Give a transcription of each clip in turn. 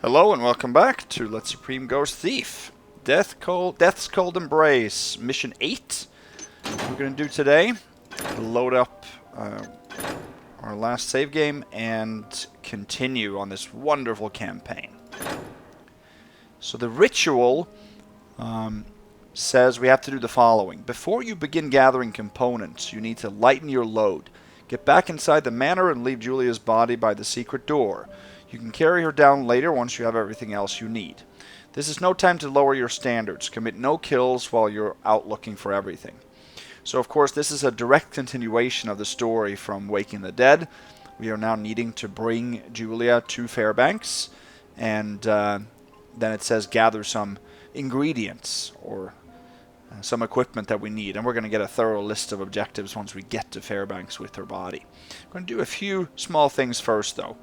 Hello and welcome back to Let Supreme Goes Thief. Death's Cold Embrace, Mission 8. We're going to do today. Load up our last save game and continue on this wonderful campaign. So the ritual says we have to do the following. Before you begin gathering components, you need to lighten your load. Get back inside the manor and leave Julia's body by the secret door. You can carry her down later once you have everything else you need. This is no time to lower your standards. Commit no kills while you're out looking for everything. So of course this is a direct continuation of the story from Waking the Dead. We are now needing to bring Julia to Fairbanks, and then it says gather some ingredients or some equipment that we need, and we're going to get a thorough list of objectives once we get to Fairbanks with her body. I'm going to do a few small things first though.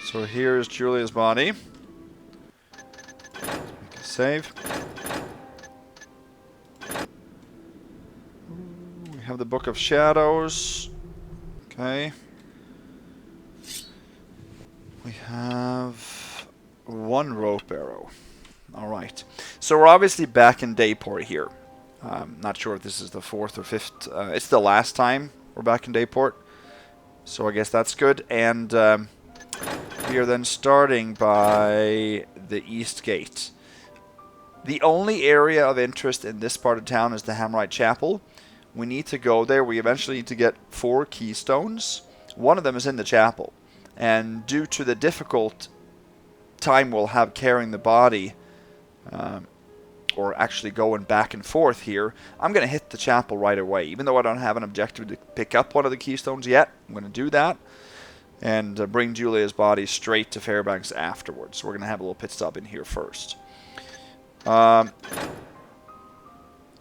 So here's Julia's body. Let's make a save. We have the Book of Shadows. Okay. We have one rope arrow. Alright. So we're obviously back in Dayport here. Not sure if this is the 4th or 5th. It's the last time we're back in Dayport. So I guess that's good. And we are then starting by the East Gate. The only area of interest in this part of town is the Hammerite Chapel. We need to go there. We eventually need to get 4 keystones. One of them is in the chapel. And due to the difficult time we'll have carrying the body, or actually going back and forth here, I'm going to hit the chapel right away. Even though I don't have an objective to pick up one of the keystones yet, I'm going to do that. And bring Julia's body straight to Fairbanks afterwards. So we're going to have a little pit stop in here first. We're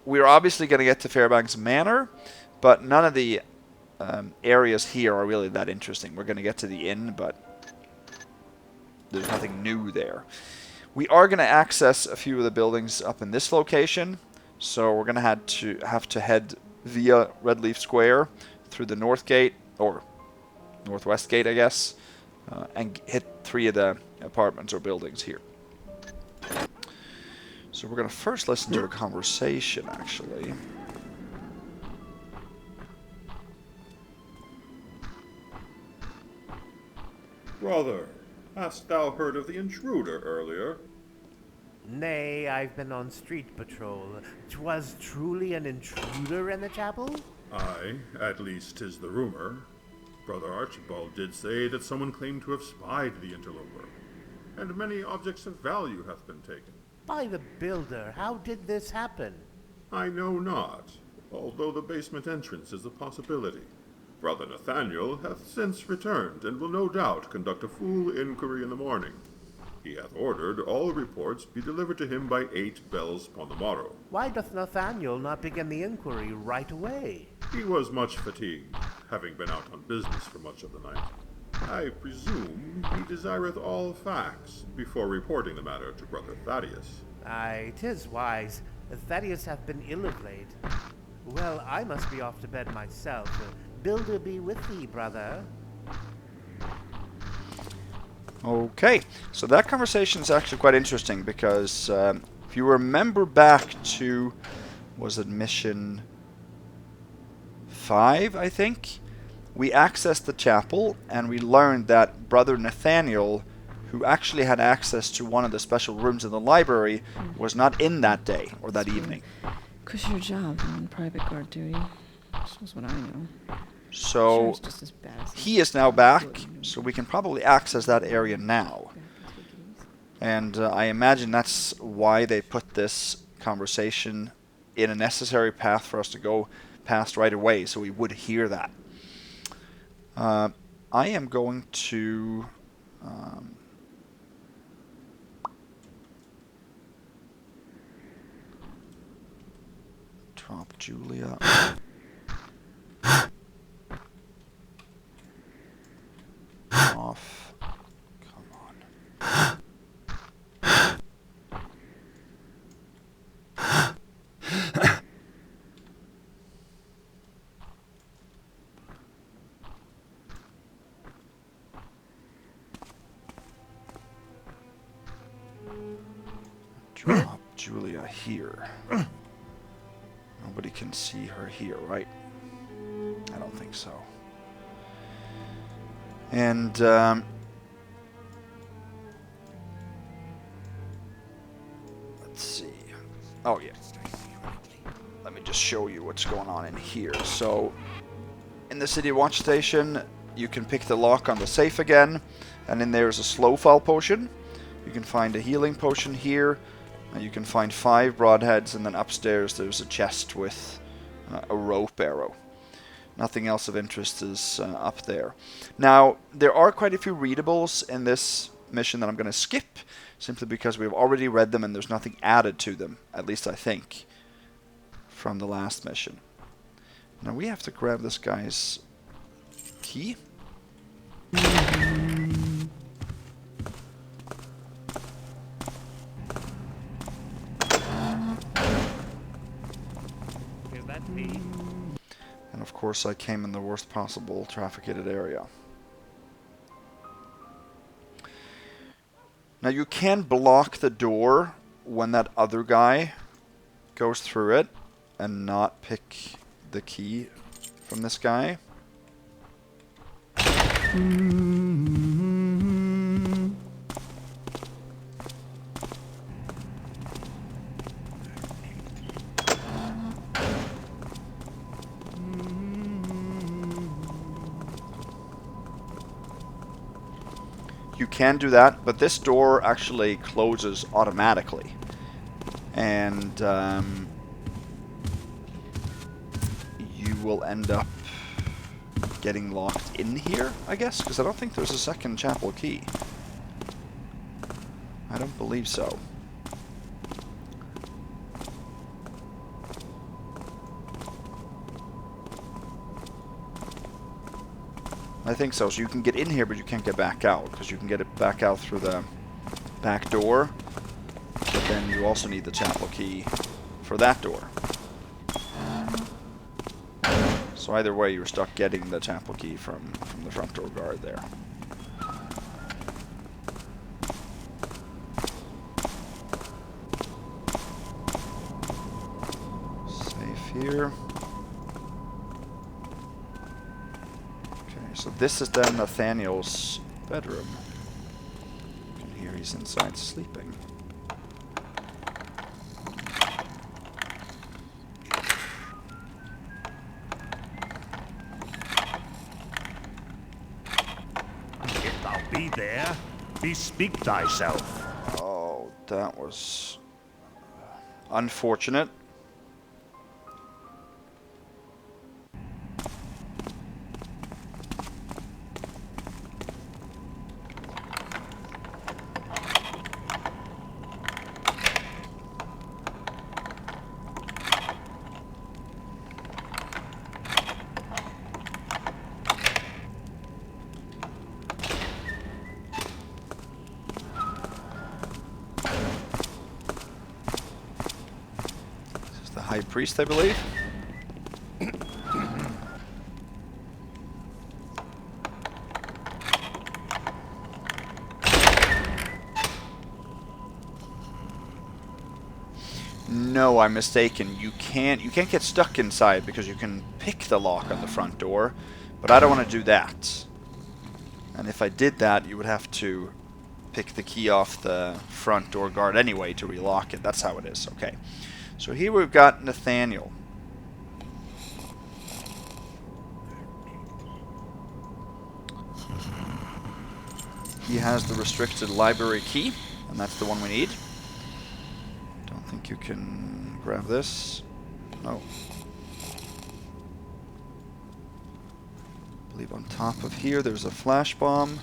obviously going to get to Fairbanks Manor, but none of the areas here are really that interesting. We're going to get to the inn, but there's nothing new there. We are going to access a few of the buildings up in this location, so we're going to have to head via Redleaf Square through the North Gate, or Northwest Gate, I guess, and hit 3 of the apartments or buildings here. So we're going to first listen to a conversation, actually. Brother, hast thou heard of the intruder earlier? Nay, I've been on street patrol. 'Twas truly an intruder in the chapel? Aye, at least 'tis the rumor. Brother Archibald did say that someone claimed to have spied the interloper, and many objects of value hath been taken. By the builder, how did this happen? I know not, although the basement entrance is a possibility. Brother Nathaniel hath since returned, and will no doubt conduct a full inquiry in the morning. He hath ordered all reports be delivered to him by 8 bells upon the morrow. Why doth Nathaniel not begin the inquiry right away? He was much fatigued, having been out on business for much of the night. I presume he desireth all facts before reporting the matter to Brother Thaddeus. Aye, 'tis wise. Thaddeus hath been ill of late. Well, I must be off to bed myself. Builder be with thee, brother. Okay, so that conversation is actually quite interesting because if you remember back to, was it mission 5, I think? We accessed the chapel and we learned that Brother Nathaniel, who actually had access to one of the special rooms in the library, was not in that day or that evening. Cause your job on private guard duty. That's what I know. So Sure, it's just as bad as he is now back, so we can probably access that area now. And I imagine that's why they put this conversation in a necessary path for us to go past right away, so we would hear that. I am going to... drop Julia. Off. Come on. Drop Julia here. Nobody can see her here, right? I don't think so. And, let's see. Oh, yeah. Let me just show you what's going on in here. So, in the city watch station, you can pick the lock on the safe again. And in there is a slow fall potion. You can find a healing potion here. And you can find 5 broadheads. And then upstairs there's a chest with a rope arrow. Nothing else of interest is up there. Now, there are quite a few readables in this mission that I'm going to skip, simply because we've already read them and there's nothing added to them, at least I think, from the last mission. Now we have to grab this guy's key. Is that me? And of course I came in the worst possible trafficated area. Now you can block the door when that other guy goes through it and not pick the key from this guy. You can do that, but this door actually closes automatically. And you will end up getting locked in here, I guess, because I don't think there's a second chapel key. I don't believe so. I think so. So you can get in here, but you can't get back out, because you can get it back out through the back door. But then you also need the chapel key for that door. So either way, you're stuck getting the chapel key from the front door guard there. Safe here. So this is then Nathaniel's bedroom. You can hear he's inside sleeping. If thou be there, bespeak thyself. Oh, that was unfortunate. High priest, I believe. No, I'm mistaken. You can't get stuck inside because you can pick the lock on the front door, but I don't want to do that. And if I did that, you would have to pick the key off the front door guard anyway to relock it. That's how it is. Okay. So here we've got Nathaniel. He has the restricted library key, and that's the one we need. Don't think you can grab this. No. I believe on top of here there's a flash bomb.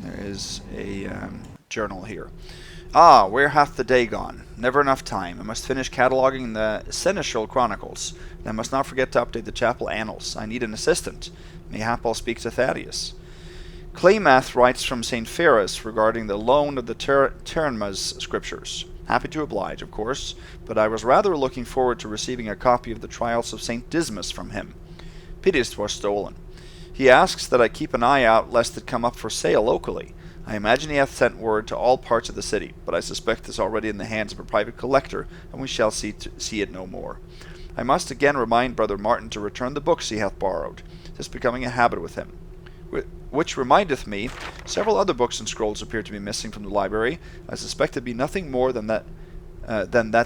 There is a journal here. Ah, where hath the day gone? Never enough time. I must finish cataloguing the Seneschal Chronicles, and I must not forget to update the chapel annals. I need an assistant. Mayhap I'll speak to Thaddeus. Claymath writes from St. Ferris regarding the loan of the Klatremus scriptures. Happy to oblige, of course, but I was rather looking forward to receiving a copy of the Trials of St. Dismas from him. Pity 'twas stolen. He asks that I keep an eye out lest it come up for sale locally. I imagine he hath sent word to all parts of the city, but I suspect it is already in the hands of a private collector, and we shall see it no more. I must again remind Brother Martin to return the books he hath borrowed. 'Tis becoming a habit with him. Which remindeth me, several other books and scrolls appear to be missing from the library. I suspect it be nothing more than that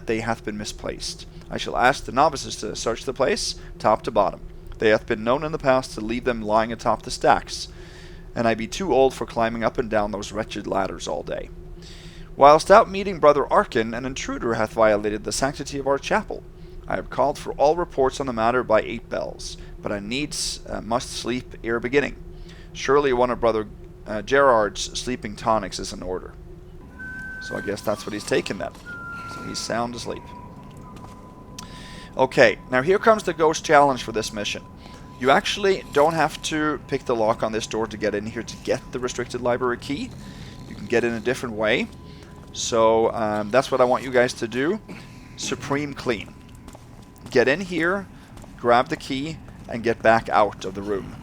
they hath been misplaced. I shall ask the novices to search the place, top to bottom. They hath been known in the past to leave them lying atop the stacks, and I be too old for climbing up and down those wretched ladders all day. Whilst out meeting Brother Arkin, an intruder hath violated the sanctity of our chapel. I have called for all reports on the matter by 8 bells, but I needs must sleep ere beginning. Surely one of Brother Gerard's sleeping tonics is in order. So I guess that's what he's taken then. So he's sound asleep. Okay, now here comes the ghost challenge for this mission. You actually don't have to pick the lock on this door to get in here to get the restricted library key. You can get in a different way. So that's what I want you guys to do. Supreme clean. Get in here, grab the key, and get back out of the room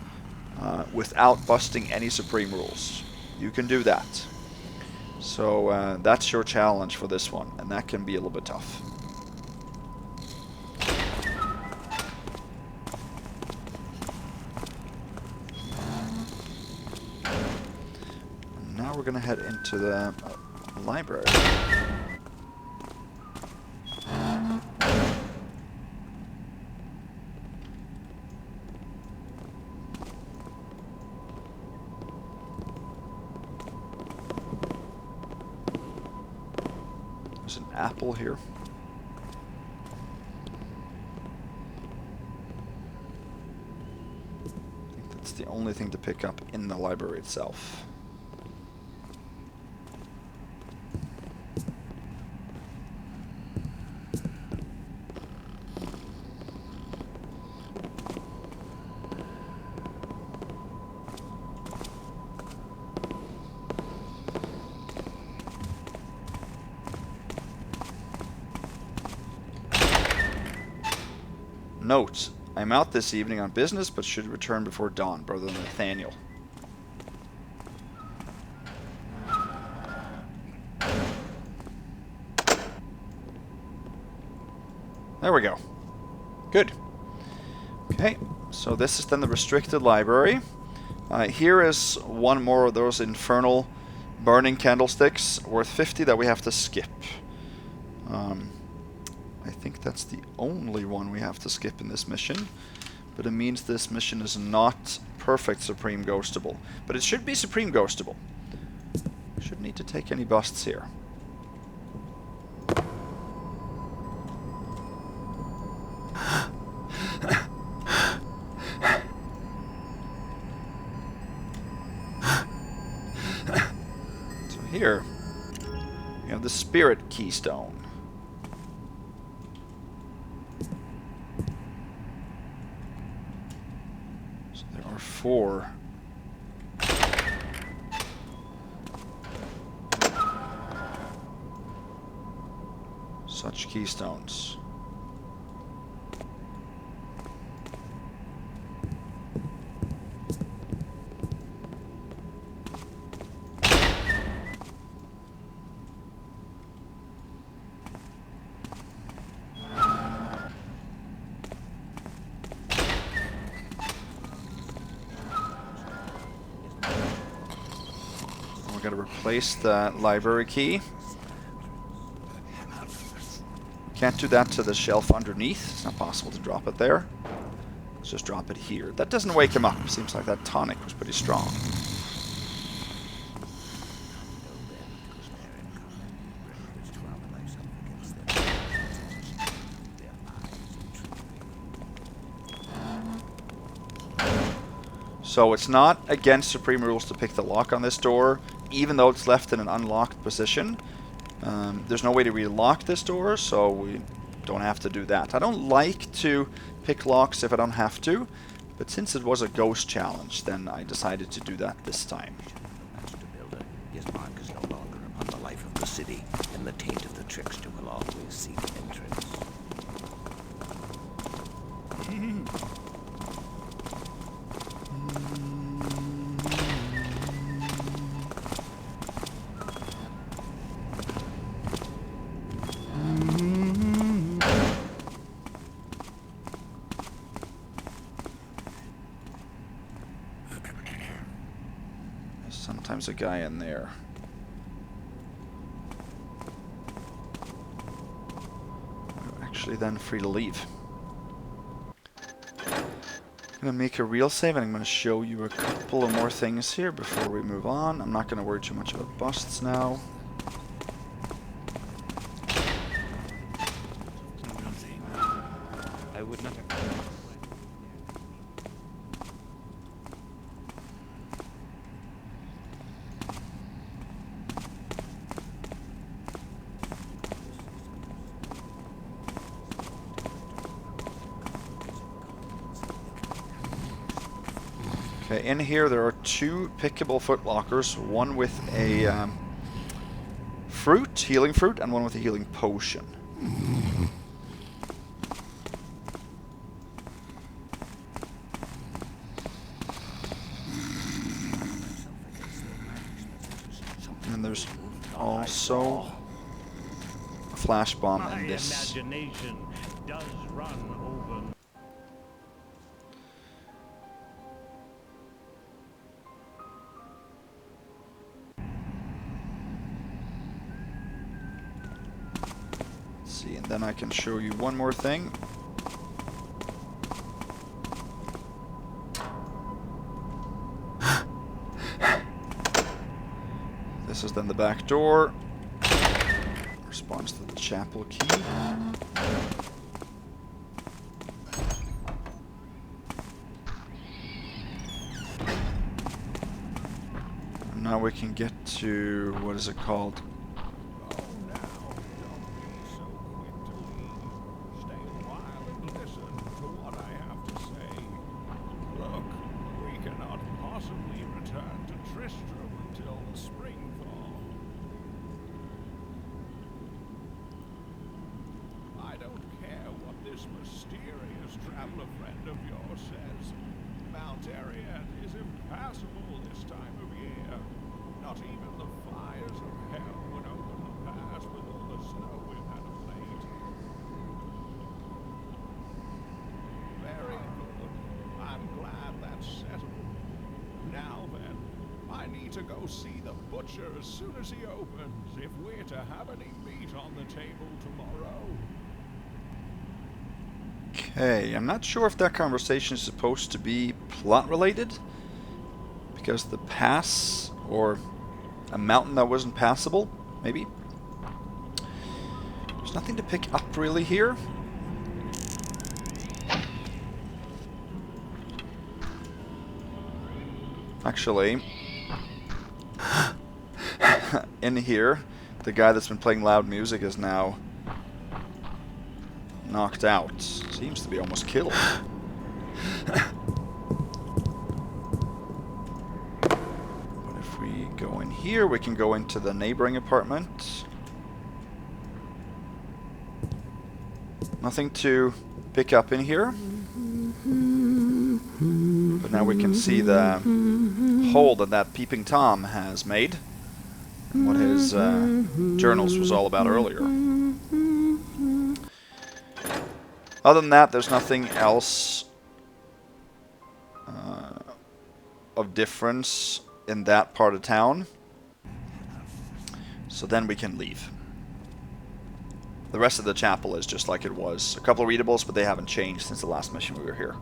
without busting any Supreme rules. You can do that. So that's your challenge for this one, and that can be a little bit tough. Now we're going to head into the library. There's an apple here. I think that's the only thing to pick up in the library itself. Note, I'm out this evening on business, but should return before dawn, Brother Nathaniel. There we go. Good. Okay, so this is then the restricted library. Here is one more of those infernal burning candlesticks, worth 50 that we have to skip. I think that's the only one we have to skip in this mission, but it means this mission is not perfect Supreme Ghostable, but it should be Supreme Ghostable. Shouldn't need to take any busts here. So here we have the Spirit Keystone. Or 4. Such keystones. Got to replace the library key. Can't do that to the shelf underneath. It's not possible to drop it there. Let's just drop it here. That doesn't wake him up. Seems like that tonic was pretty strong. So it's not against Supreme rules to pick the lock on this door, even though it's left in an unlocked position. There's no way to relock this door, so we don't have to do that. I don't like to pick locks if I don't have to, but since it was a ghost challenge, then I decided to do that this time. Master Builder, his mark is no longer upon the life of the city, and the taint of the trickster will always seek entrance. There's sometimes a guy in there. We're actually then free to leave. I'm going to make a real save, and I'm going to show you a couple of more things here before we move on. I'm not going to worry too much about busts now. I would not. Okay, in here there are two pickable footlockers, one with a fruit, healing fruit, and one with a healing potion. And there's also a flash bomb in this. imagination does run over. Let's see, and then I can show you one more thing. This is then the back door. Responds to the chapel key. And now we can get to, what is it called? Mysterious traveler friend of yours says Mount Ariad is impassable this time of year. Not even the fires of hell would open the pass with all the snow we've had of late. Very good. I'm glad that's settled. Now then, I need to go see the butcher as soon as he opens if we're to have any meat on the table tomorrow. Okay, I'm not sure if that conversation is supposed to be plot related, because the pass, or a mountain that wasn't passable, maybe. There's nothing to pick up really here. Actually, in here, the guy that's been playing loud music is now knocked out. Seems to be almost killed. But if we go in here, we can go into the neighboring apartment. Nothing to pick up in here. But now we can see the hole that Peeping Tom has made. And what his journals was all about earlier. Other than that, there's nothing else of difference in that part of town. So then we can leave. The rest of the chapel is just like it was. A couple of readables, but they haven't changed since the last mission we were here.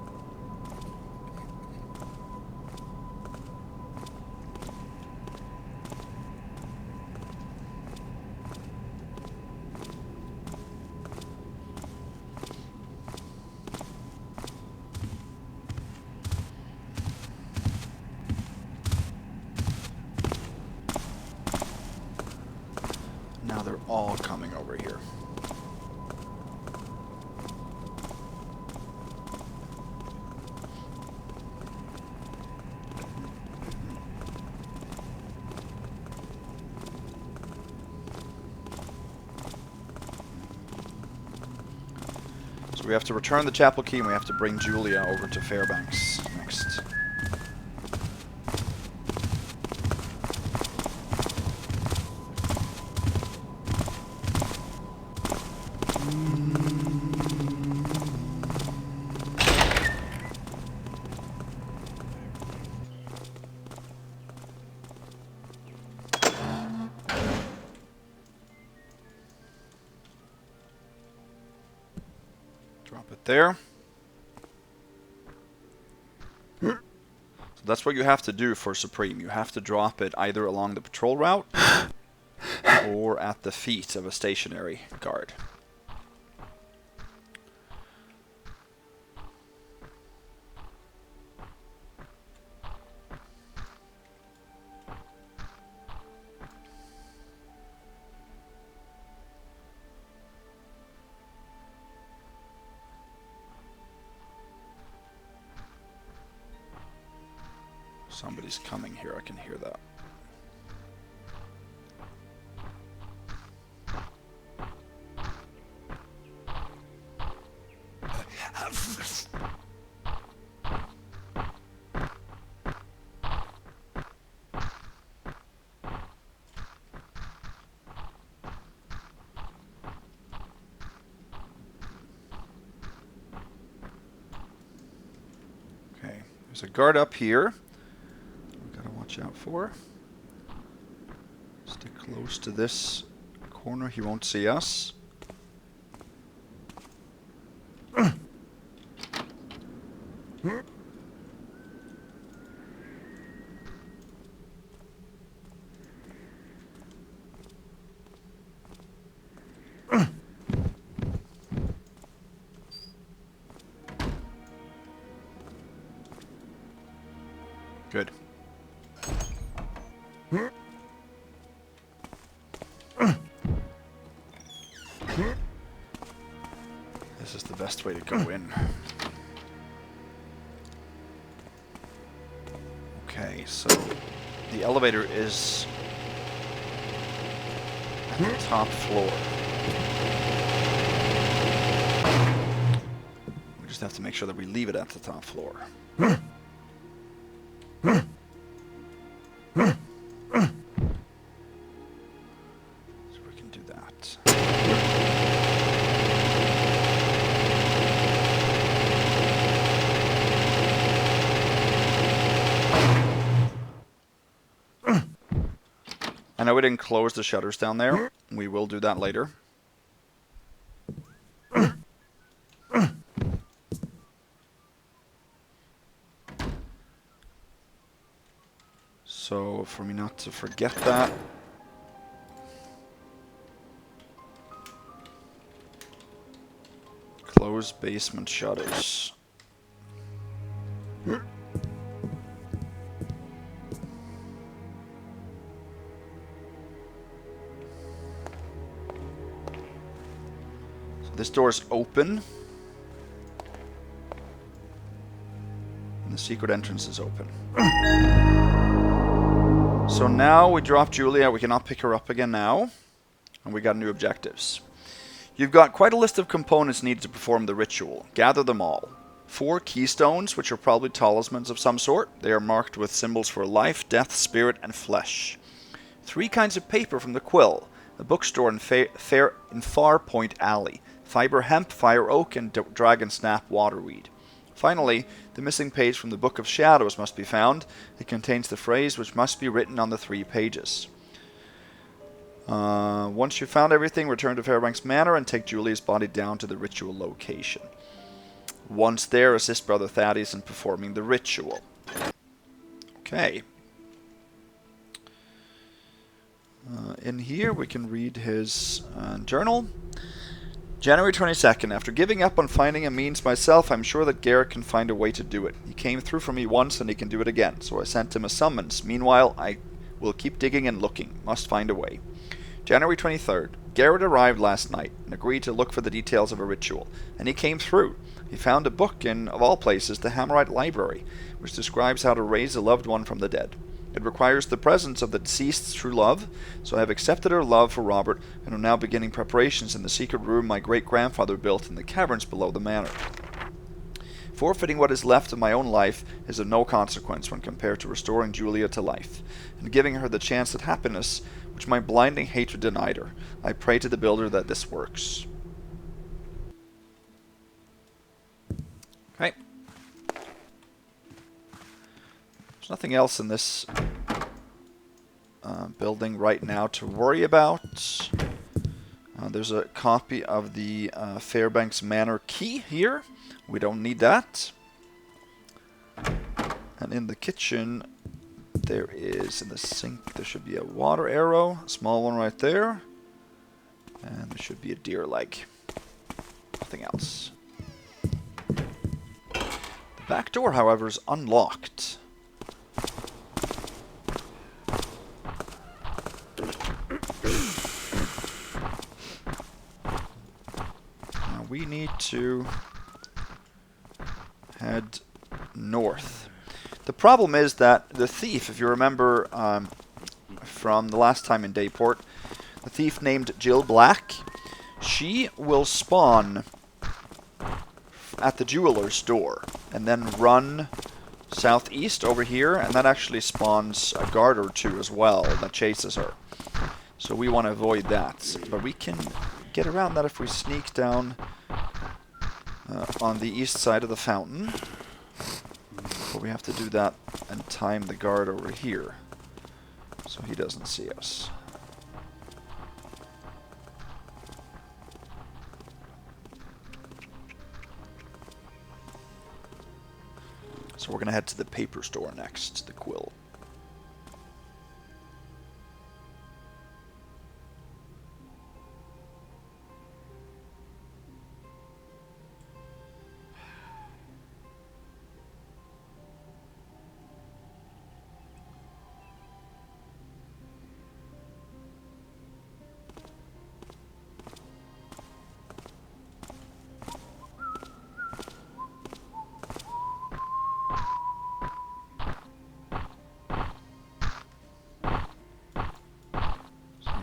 So we have to return the chapel key and we have to bring Julia over to Fairbanks next. Drop it there. So that's what you have to do for Supreme. You have to drop it either along the patrol route or at the feet of a stationary guard. Somebody's coming here, I can hear that. Okay, there's a guard up here. Watch out for. Stick close to this corner, he won't see us. Good. This is the best way to go in. Okay, so the elevator is at the top floor. We just have to make sure that we leave it at the top floor. I know we didn't close the shutters down there. We will do that later. So, for me not to forget that. Close basement shutters. This door is open. And the secret entrance is open. So now we drop Julia. We cannot pick her up again now. And we got new objectives. You've got quite a list of components needed to perform the ritual. Gather them all. 4 keystones, which are probably talismans of some sort. They are marked with symbols for life, death, spirit, and flesh. 3 kinds of paper from the quill. A bookstore in Far Point Alley. Fiber hemp, fire oak, and dragon snap waterweed. Finally, the missing page from the Book of Shadows must be found. It contains the phrase which must be written on the 3 pages. Once you've found everything, return to Fairbanks Manor and take Julia's body down to the ritual location. Once there, assist Brother Thaddeus in performing the ritual. Okay. In here, we can read his journal. January 22nd. After giving up on finding a means myself, I'm sure that Garrett can find a way to do it. He came through for me once and he can do it again, so I sent him a summons. Meanwhile, I will keep digging and looking. Must find a way. January 23rd. Garrett arrived last night and agreed to look for the details of a ritual, and he came through. He found a book in, of all places, the Hammerite library, which describes how to raise a loved one from the dead. It requires the presence of the deceased's true love, so I have accepted her love for Robert and am now beginning preparations in the secret room my great-grandfather built in the caverns below the manor. Forfeiting what is left of my own life is of no consequence when compared to restoring Julia to life, and giving her the chance at happiness which my blinding hatred denied her. I pray to the builder that this works. Okay. There's nothing else in this building right now to worry about. There's a copy of the Fairbanks Manor key here. We don't need that. And in the kitchen, there is, in the sink, there should be a water arrow, a small one right there. And there should be a deer leg. Nothing else. The back door, however, is unlocked. Now we need to head north. The problem is that the thief, if you remember from the last time in Dayport, the thief named Jill Black, she will spawn at the jeweler's door and then run southeast over here, and that actually spawns a guard or two as well that chases her. So we want to avoid that. But we can get around that if we sneak down on the east side of the fountain. But we have to do that and time the guard over here so he doesn't see us. So we're going to head to the paper store next, the Quill.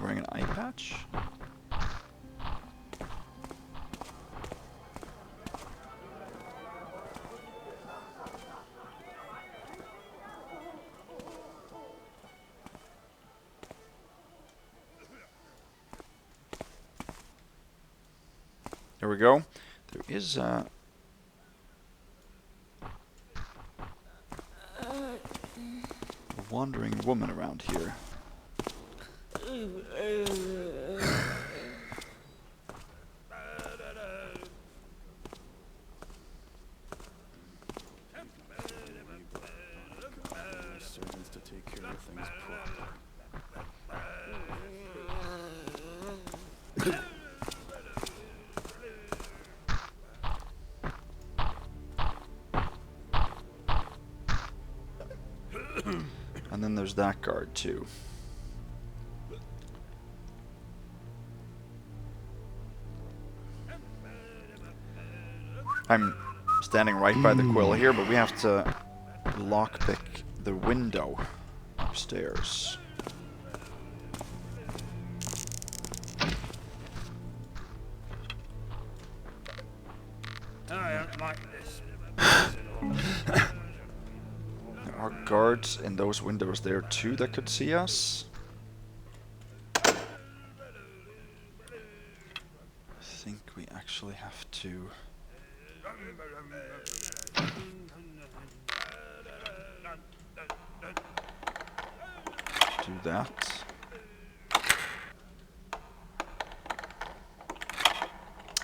Wearing an eye patch. There we go. There is a wandering woman around here. Servants to take care of things proper. And then there's that guard too. I'm standing right by the Quill here, but we have to lockpick the window upstairs. I don't like this. There are guards in those windows there too that could see us. I think we actually have to do that.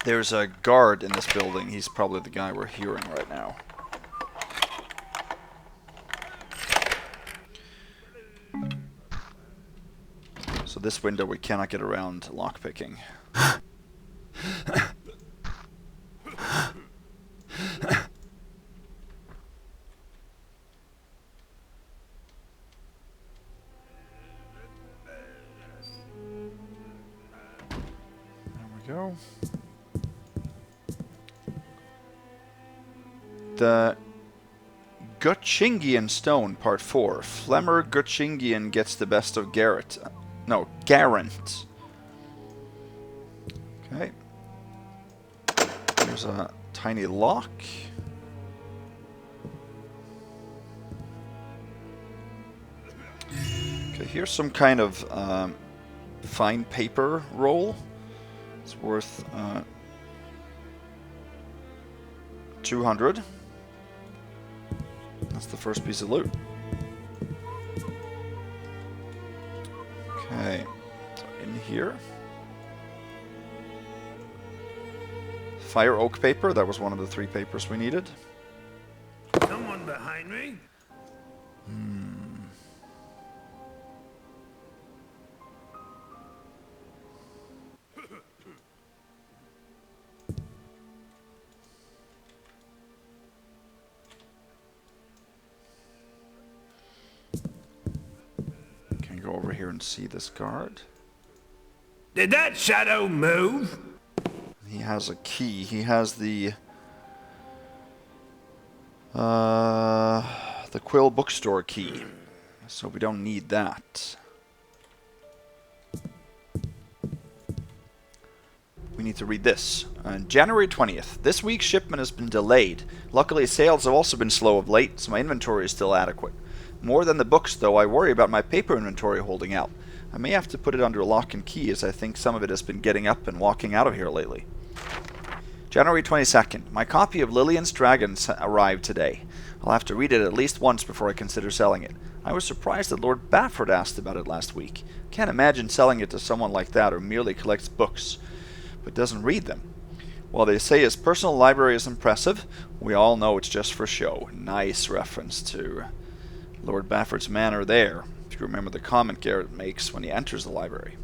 There's a guard in this building. He's probably the guy we're hearing right now. So this window we cannot get around lockpicking. Go. The Gutchingian Stone, Part 4. Flemmer Gutchingian gets the best of Garrett. No, Garant. Okay. There's a tiny lock. Okay, here's some kind of fine paper roll. It's worth 200. That's the first piece of loot. Okay, so in here. Fire oak paper, that was one of the 3 papers we needed. Someone behind me? Can go over here and see this guard. Did that shadow move? He has a key. He has the Quill bookstore key. So we don't need that. We need to read this. January 20th. This week's shipment has been delayed. Luckily, sales have also been slow of late, so my inventory is still adequate. More than the books, though, I worry about my paper inventory holding out. I may have to put it under lock and key, as I think some of it has been getting up and walking out of here lately. January 22nd. My copy of Lillian's Dragons arrived today. I'll have to read it at least once before I consider selling it. I was surprised that Lord Bafford asked about it last week. Can't imagine selling it to someone like that who merely collects books, but doesn't read them. While they say his personal library is impressive, we all know it's just for show. Nice reference to Lord Bafford's manor there, if you remember the comment Garrett makes when he enters the library.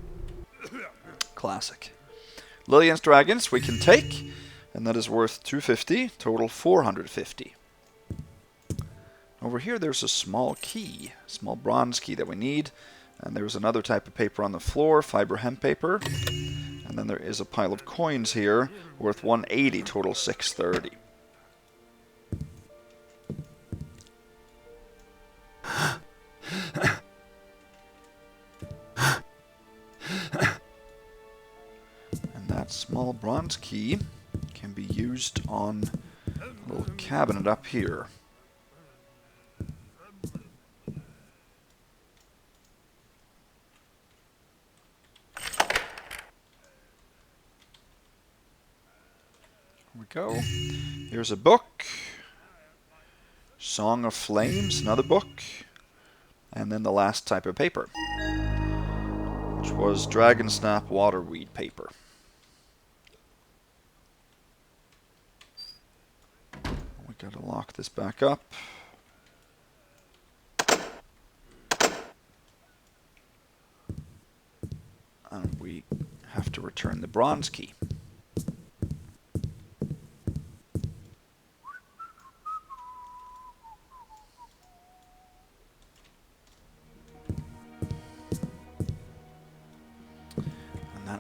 Classic. Lillian's Dragons we can take, and that is worth 250, total 450. Over here there's a small key, small bronze key that we need, and there's another type of paper on the floor, fiber hemp paper, and then there is a pile of coins here, worth 180, total 630. And that small bronze key can be used on a little cabinet up here. Here we go. Here's a book. Song of Flames, another book. And then the last type of paper, which was Dragon Snap Waterweed paper. We gotta lock this back up. And we have to return the bronze key.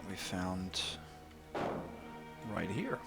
We found right here.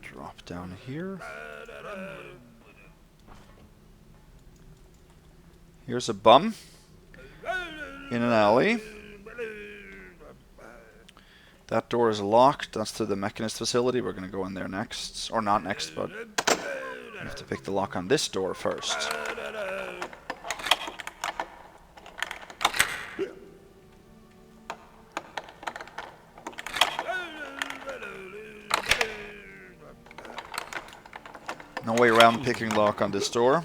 Drop down here. Here's a bum in an alley. That door is locked. That's to the Mechanist facility. We're going to go in there next. Or not next, but we have to pick the lock on this door first. No way around picking lock on this door.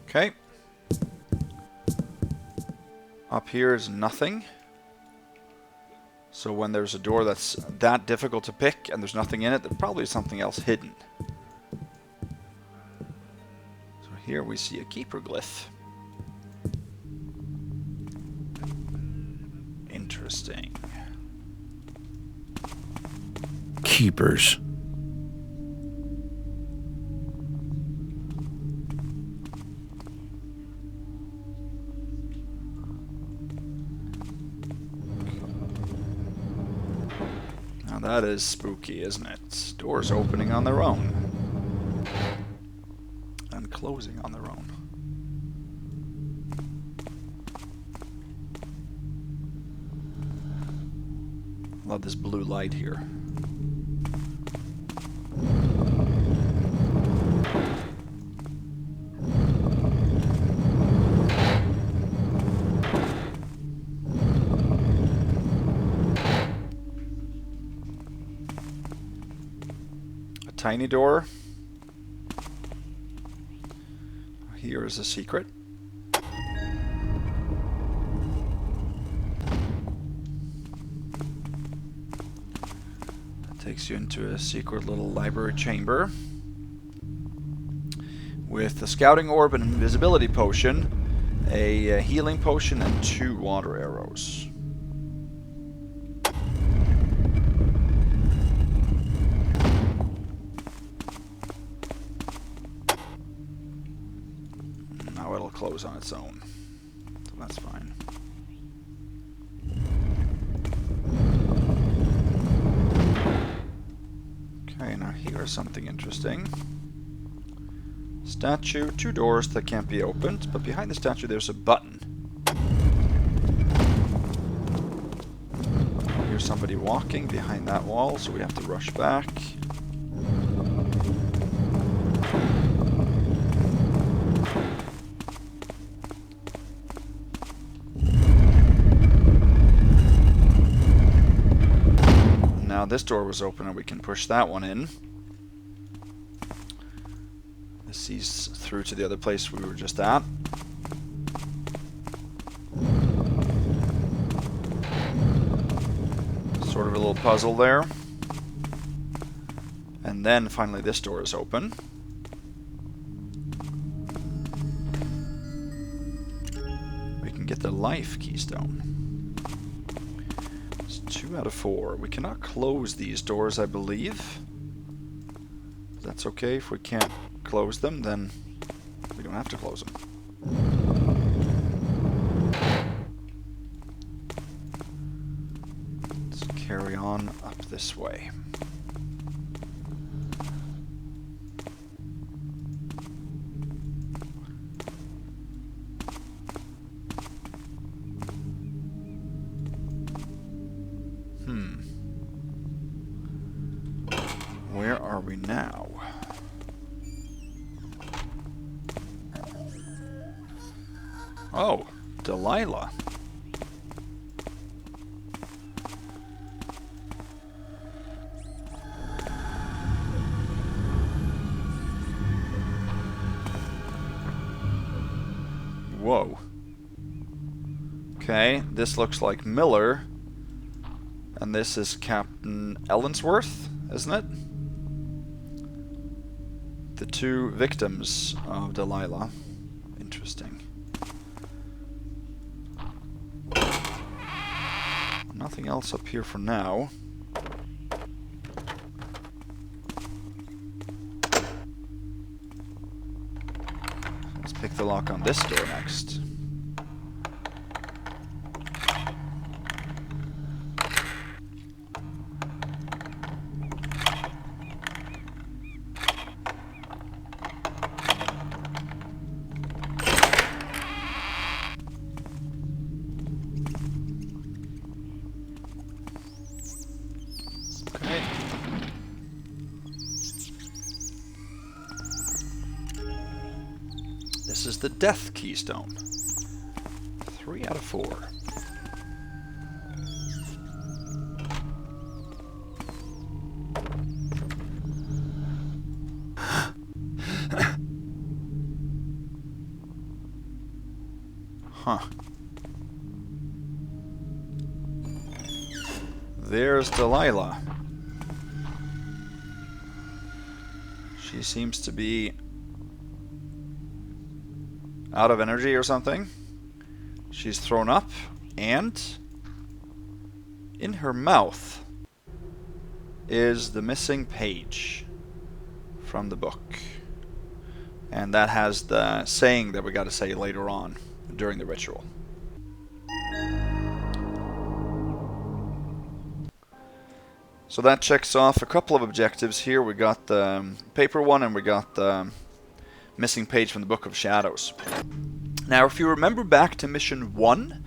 Okay. Up here is nothing. So when there's a door that's that difficult to pick and there's nothing in it, there's probably something else hidden. So here we see a keeper glyph. Interesting. Keepers. Now that is spooky, isn't it? Doors opening on their own. And closing on their own. Love this blue light here. A tiny door. Here is a secret. Takes you into a secret little library chamber with a scouting orb, an invisibility potion, a healing potion, and 2 water arrows. Now it'll close on its own, so that's fine. Okay, now here's something interesting. Statue, 2 doors that can't be opened, but behind the statue there's a button. Here's somebody walking behind that wall, so we have to rush back. Now this door was open and we can push that one in. This sees through to the other place we were just at. Sort of a little puzzle there. And then finally this door is open. We can get the life keystone. 2 out of 4. We cannot close these doors, I believe. But that's okay. If we can't close them, then we don't have to close them. Let's carry on up this way. Where are we now? Oh, Delilah. Whoa. Okay, this looks like Miller. And this is Captain Ellensworth, isn't it? The 2 victims of Delilah. Interesting. Nothing else up here for now. Let's pick the lock on this door next. This is the death keystone. 3 out of 4. Huh. There's Delilah. She seems to be out of energy or something. She's thrown up, and in her mouth is the missing page from the book. And that has the saying that we got to say later on during the ritual. So that checks off a couple of objectives here. We got the paper one and we got the missing page from the Book of Shadows. Now, if you remember back to mission 1,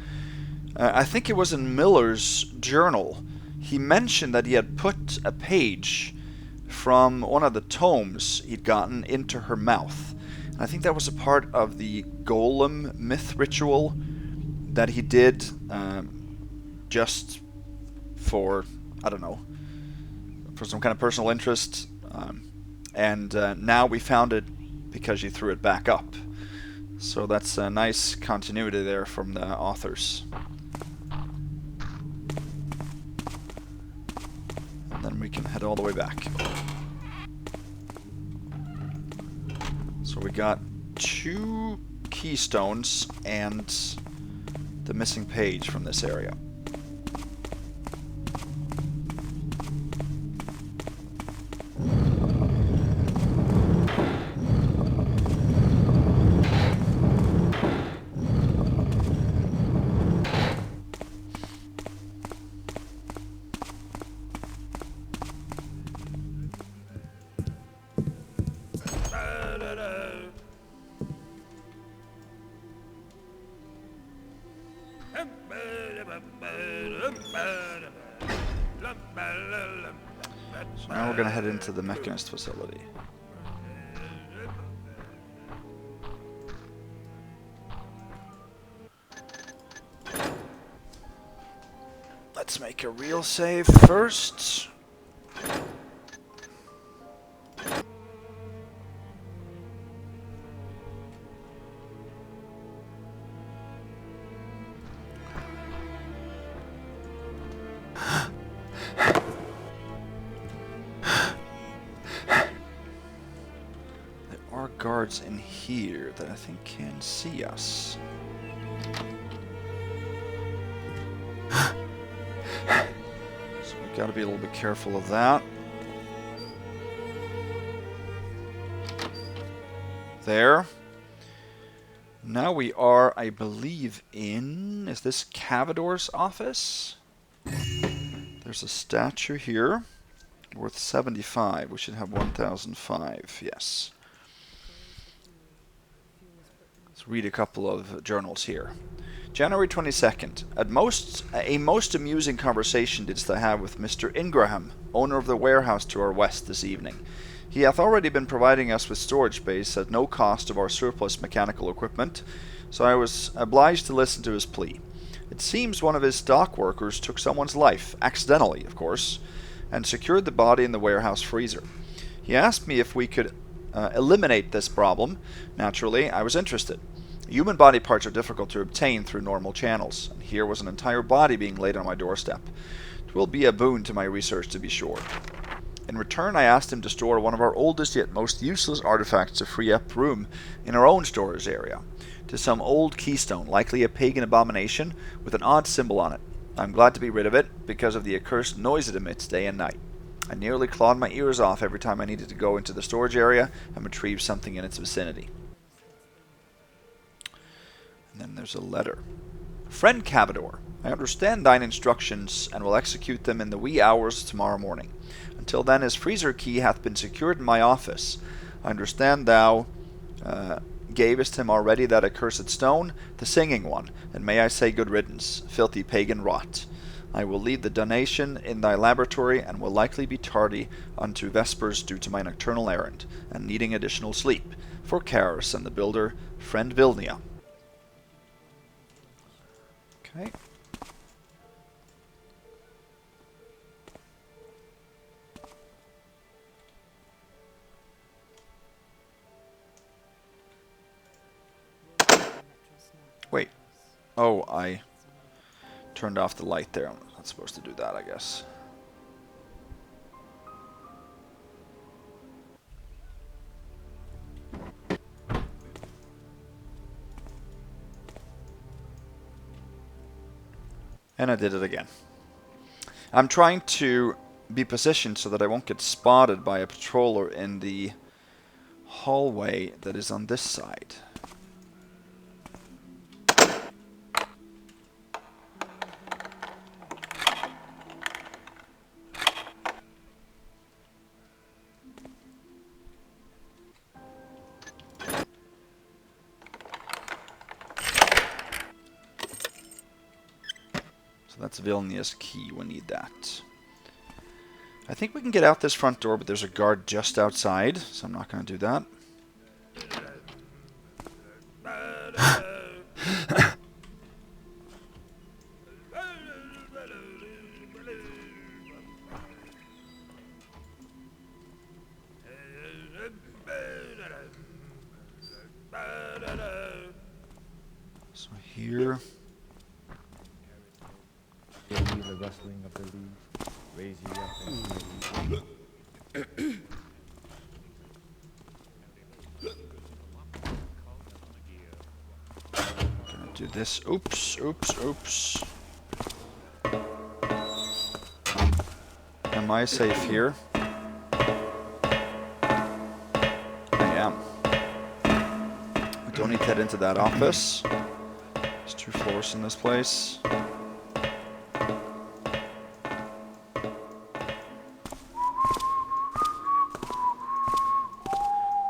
I think it was in Miller's journal, he mentioned that he had put a page from one of the tomes he'd gotten into her mouth. And I think that was a part of the golem myth ritual that he did just for, I don't know, for some kind of personal interest. And now we found it because you threw it back up. So that's a nice continuity there from the authors. And then we can head all the way back. So we got 2 keystones and the missing page from this area. So now we're going to head into the Mechanist facility. Let's make a real save first. Guards in here that I think can see us. So we gotta be a little bit careful of that. There. Now we are, I believe, in... Is this Cavador's office? There's a statue here. Worth 75. We should have 1,005. Yes. Let's read a couple of journals here. January 22nd. A most amusing conversation didst I have with Mr. Ingraham, owner of the warehouse to our west this evening. He hath already been providing us with storage space at no cost of our surplus mechanical equipment, so I was obliged to listen to his plea. It seems one of his stock workers took someone's life, accidentally, of course, and secured the body in the warehouse freezer. He asked me if we could eliminate this problem. Naturally, I was interested. Human body parts are difficult to obtain through normal channels, and here was an entire body being laid on my doorstep. It will be a boon to my research, to be sure. In return, I asked him to store one of our oldest yet most useless artifacts to free up room in our own storage area. To some old keystone, likely a pagan abomination, with an odd symbol on it. I'm glad to be rid of it, because of the accursed noise it emits day and night. I nearly clawed my ears off every time I needed to go into the storage area and retrieve something in its vicinity. And then there's a letter. Friend Cavador, I understand thine instructions, and will execute them in the wee hours tomorrow morning. Until then his freezer key hath been secured in my office. I understand thou gavest him already that accursed stone, the singing one, and may I say good riddance, filthy pagan rot. I will leave the donation in thy laboratory, and will likely be tardy unto vespers due to my nocturnal errand, and needing additional sleep. For Karis and the builder, friend Vilnia. Okay. Wait, Oh, I turned off the light there. I'm not supposed to do that, I guess. And I did it again. I'm trying to be positioned so that I won't get spotted by a patroller in the hallway that is on this side. So that's Vilnius key, we need that. I think we can get out this front door, but there's a guard just outside, so I'm not going to do that. So here... The rustling of the leaves raise you up and Gonna do this. Oops, oops, oops. Am I safe here? I am. We don't need to head into that office. There's 2 floors in this place.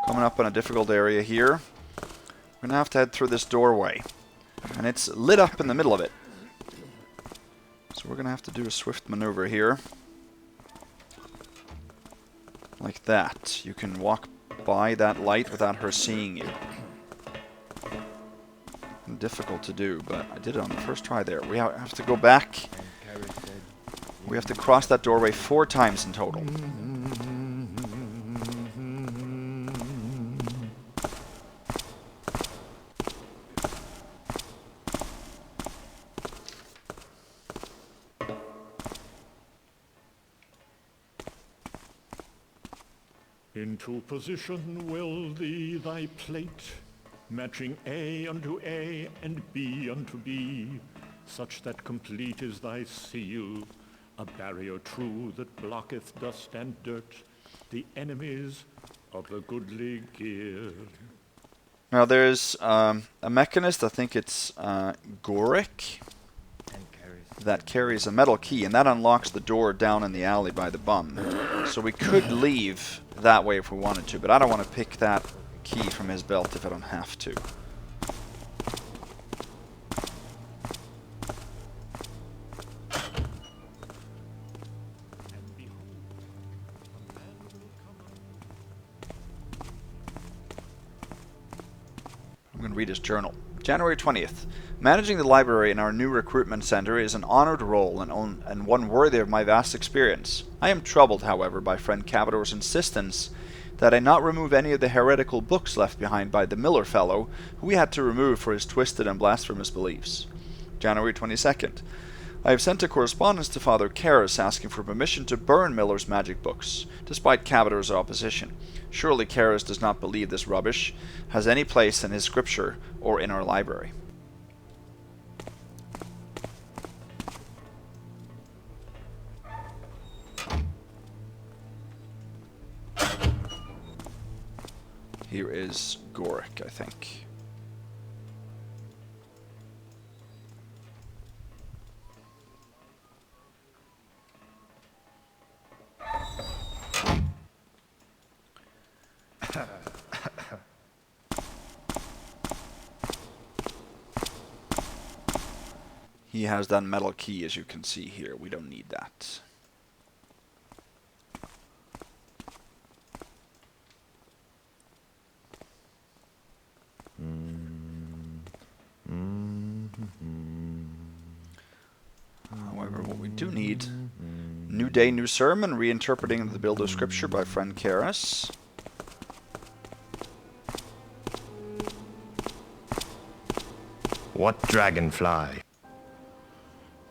Coming up on a difficult area here. We're going to have to head through this doorway. And it's lit up in the middle of it. So we're going to have to do a swift maneuver here. Like that. You can walk by that light without her seeing you. Difficult to do, but I did it on the first try there. We have to go back. We have to cross that doorway 4 times in total. Into position will thee thy plate, matching A unto A and B unto B, such that complete is thy seal, a barrier true that blocketh dust and dirt, the enemies of the goodly gear. Now there's a Mechanist, I think it's Goric, that carries a metal key, and that unlocks the door down in the alley by the bum. So we could leave that way if we wanted to, but I don't want to pick that key from his belt if I don't have to. I'm going to read his journal. January 20th. Managing the library in our new recruitment center is an honored role and one worthy of my vast experience. I am troubled, however, by friend Cavador's insistence that I not remove any of the heretical books left behind by the Miller fellow, who we had to remove for his twisted and blasphemous beliefs. January 22nd. I have sent a correspondence to Father Karras asking for permission to burn Miller's magic books, despite Cavador's opposition. Surely Karras does not believe this rubbish has any place in his scripture or in our library. Here is Goric, I think. He has that metal key, as you can see here. We don't need that. However, what we do need, New Day, New Sermon, reinterpreting the Builder Scripture by friend Karras. What dragonfly?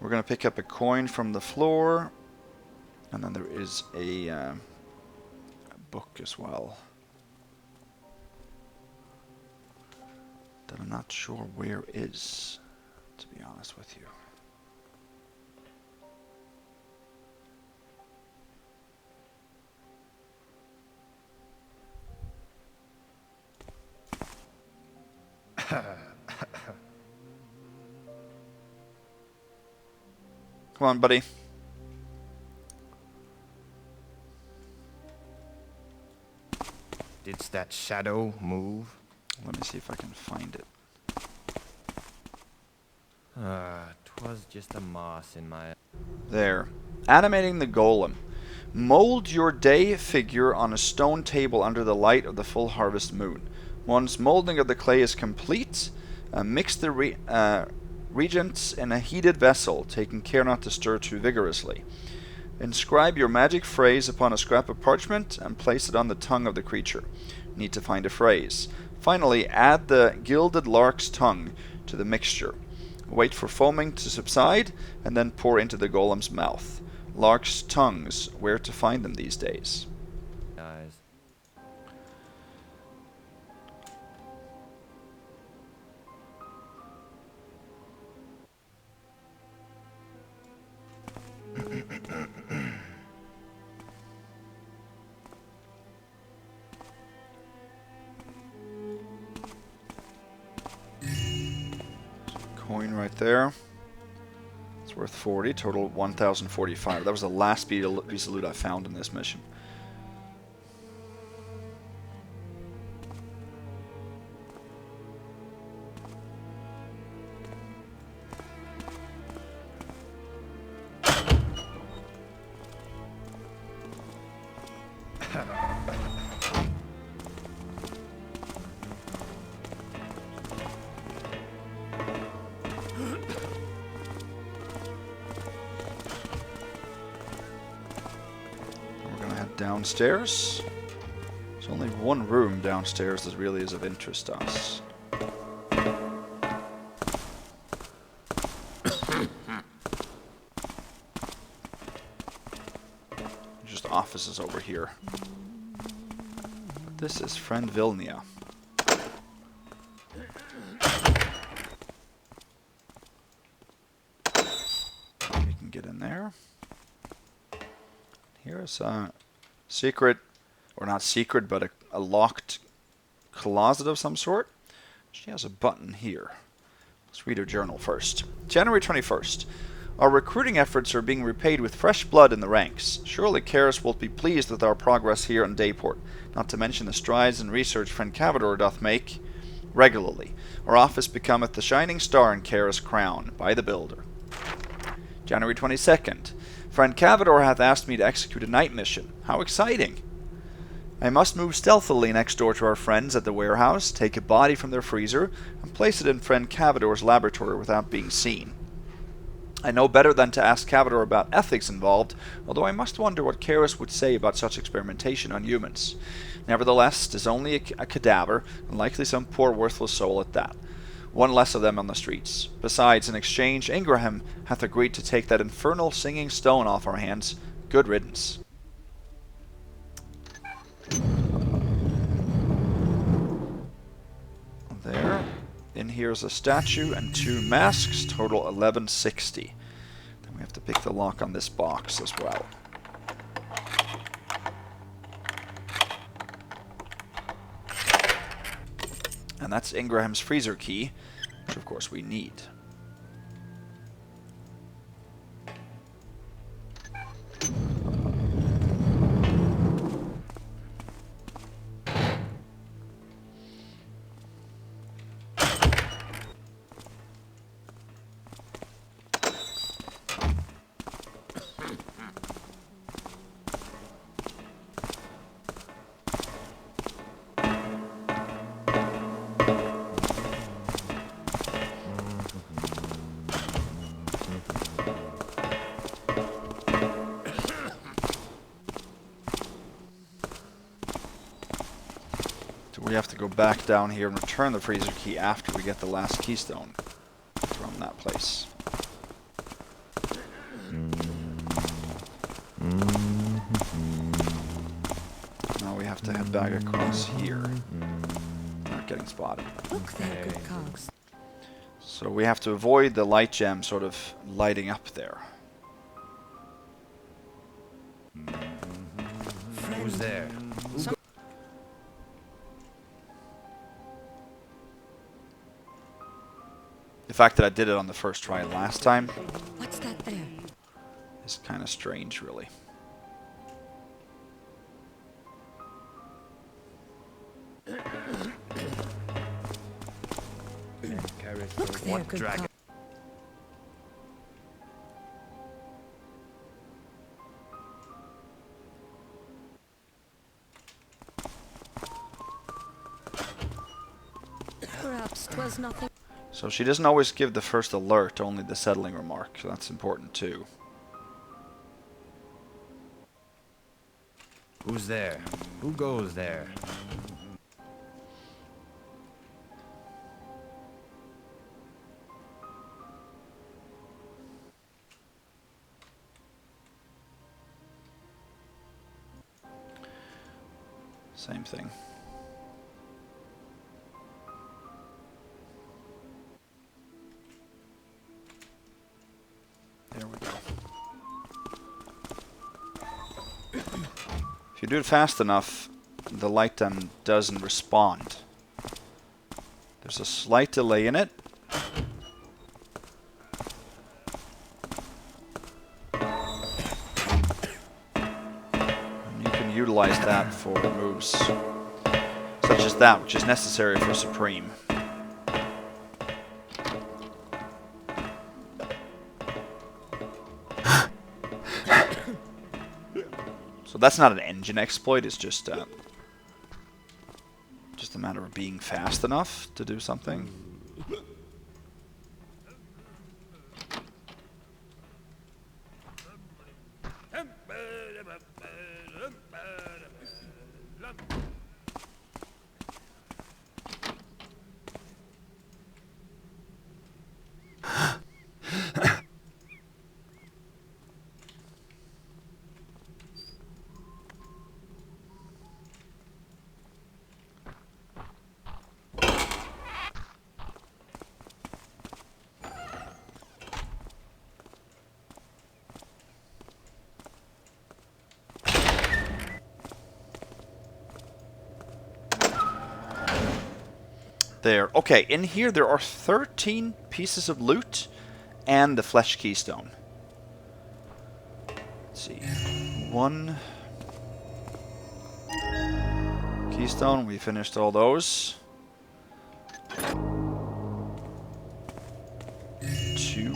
We're going to pick up a coin from the floor. And then there is a book as well. That I'm not sure where is, to be honest with you. Come on, buddy. Did that shadow move? Let me see if I can find it. 'Twas just a moss in my... There. Animating the golem. Mold your day figure on a stone table under the light of the full harvest moon. Once molding of the clay is complete, mix the reagents in a heated vessel, taking care not to stir too vigorously. Inscribe your magic phrase upon a scrap of parchment and place it on the tongue of the creature. Need to find a phrase. Finally, add the gilded lark's tongue to the mixture. Wait for foaming to subside, and then pour into the golem's mouth. Lark's tongues, where to find them these days? Eyes. Coin right there. It's worth 40, total 1,045. That was the last piece of loot I found in this mission. Downstairs. There's only one room downstairs that really is of interest to us. Just offices over here. But this is Friend Vilnia. We can get in there. Here's a secret, or not secret, but a locked closet of some sort. She has a button here. Let's read her journal first. January 21st. Our recruiting efforts are being repaid with fresh blood in the ranks. Surely Karis will be pleased with our progress here in Dayport, not to mention the strides and research friend Cavador doth make regularly. Our office becometh the shining star in Karis' crown, by the builder. January 22nd. Friend Cavador hath asked me to execute a night mission. How exciting! I must move stealthily next door to our friends at the warehouse, take a body from their freezer, and place it in friend Cavador's laboratory without being seen. I know better than to ask Cavador about ethics involved, although I must wonder what Karis would say about such experimentation on humans. Nevertheless, 'tis only a cadaver, and likely some poor worthless soul at that. One less of them on the streets. Besides, in exchange, Ingraham hath agreed to take that infernal singing stone off our hands. Good riddance. There. In here is a statue and 2 masks, total 1160. Then we have to pick the lock on this box as well. And that's Ingraham's freezer key, which of course we need. We have to go back down here and return the freezer key after we get the last keystone. from that place. Now we have to head back across here. Not getting spotted. Look there, good cogs. So we have to avoid the light gem sort of lighting up there. Who's there? The fact that I did it on the first try last time What's that there? is kind of strange, really. Look there, What good dragon? cogs. Perhaps 'twas nothing. So she doesn't always give the first alert, only the settling remark, so that's important too. Who's there? Who goes there? Same thing. There we go. If you do it fast enough, the light then doesn't respond. There's a slight delay in it. And you can utilize that for moves such as that, which is necessary for Supreme. So that's not an engine exploit, it's just a matter of being fast enough to do something. There. Okay, in here there are 13 pieces of loot and the flesh keystone. Let's see. One keystone, we finished all those. 2.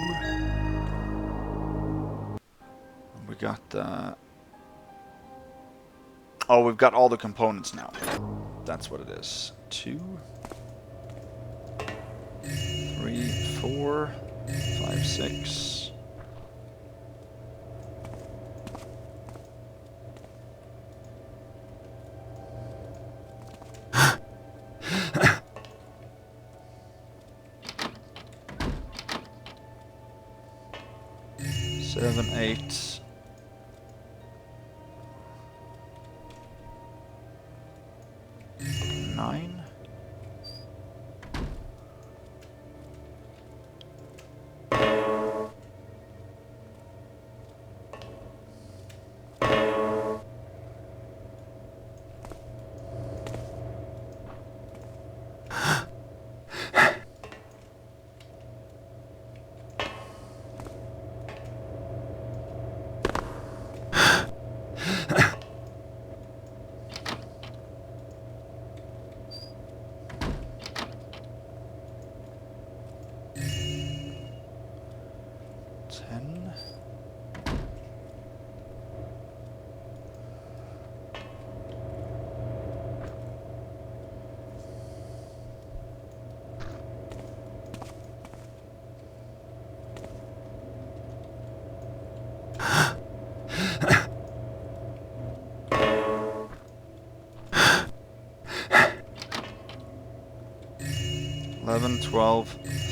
We got the... Oh, we've got all the components now. That's what it is. 2, 3, 4, 5, 6. Seven, 8. 9. 11, 12,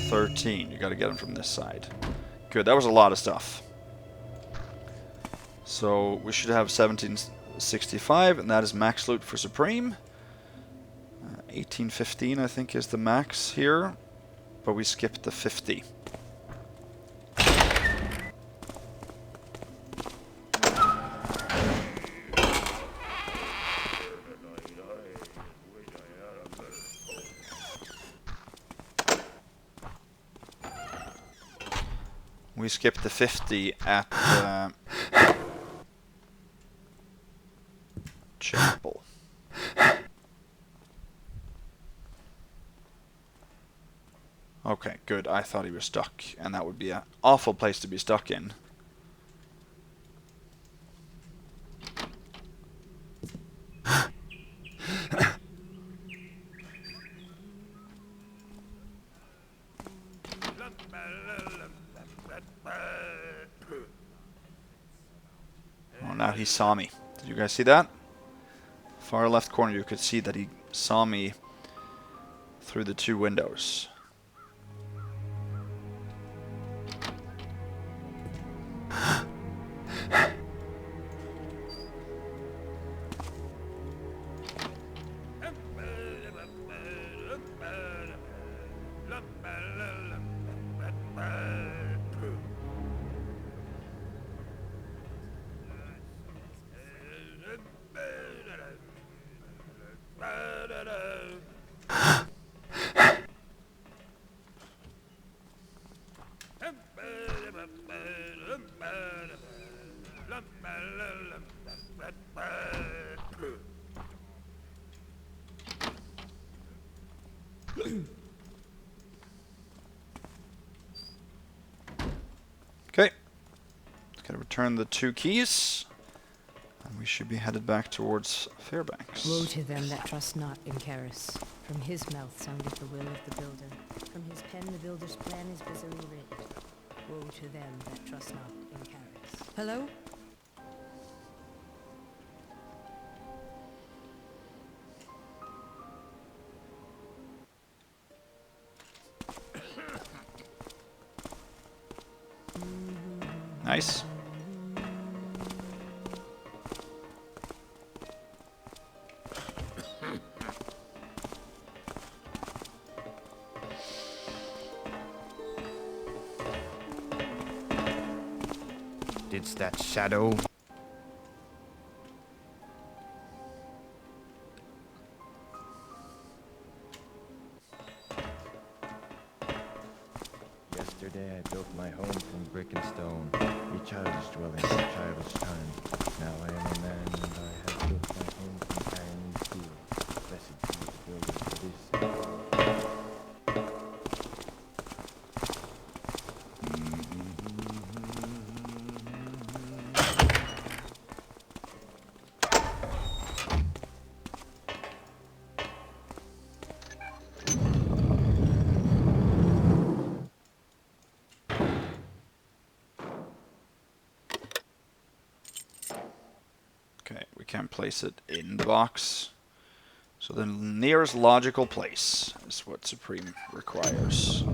13. You got to get them from this side. Good, that was a lot of stuff. So we should have 1765, and that is max loot for Supreme. 1815, I think, is the max here, but we skipped the 50. We skipped the 50 at Chapel. Okay, good. I thought he was stuck, and that would be an awful place to be stuck in. Oh, now he saw me. Did you guys see that? Far left corner, you could see that he saw me through the two windows. Okay, gotta return the 2 keys, and we should be headed back towards Fairbanks. Woe to them that trust not in Karis. From his mouth soundeth the will of the builder. From his pen the builder's plan is busily writ. Woe to them that trust not in Karis. Hello? Nice. Didst that shadow? Yesterday I built my home from brick and stone, a childish dwelling in a childish time. Now I am a man, and I have built my home from iron and steel. Blessed be the builder for this. Okay, we can't place it in the box. So the nearest logical place is what Supreme requires.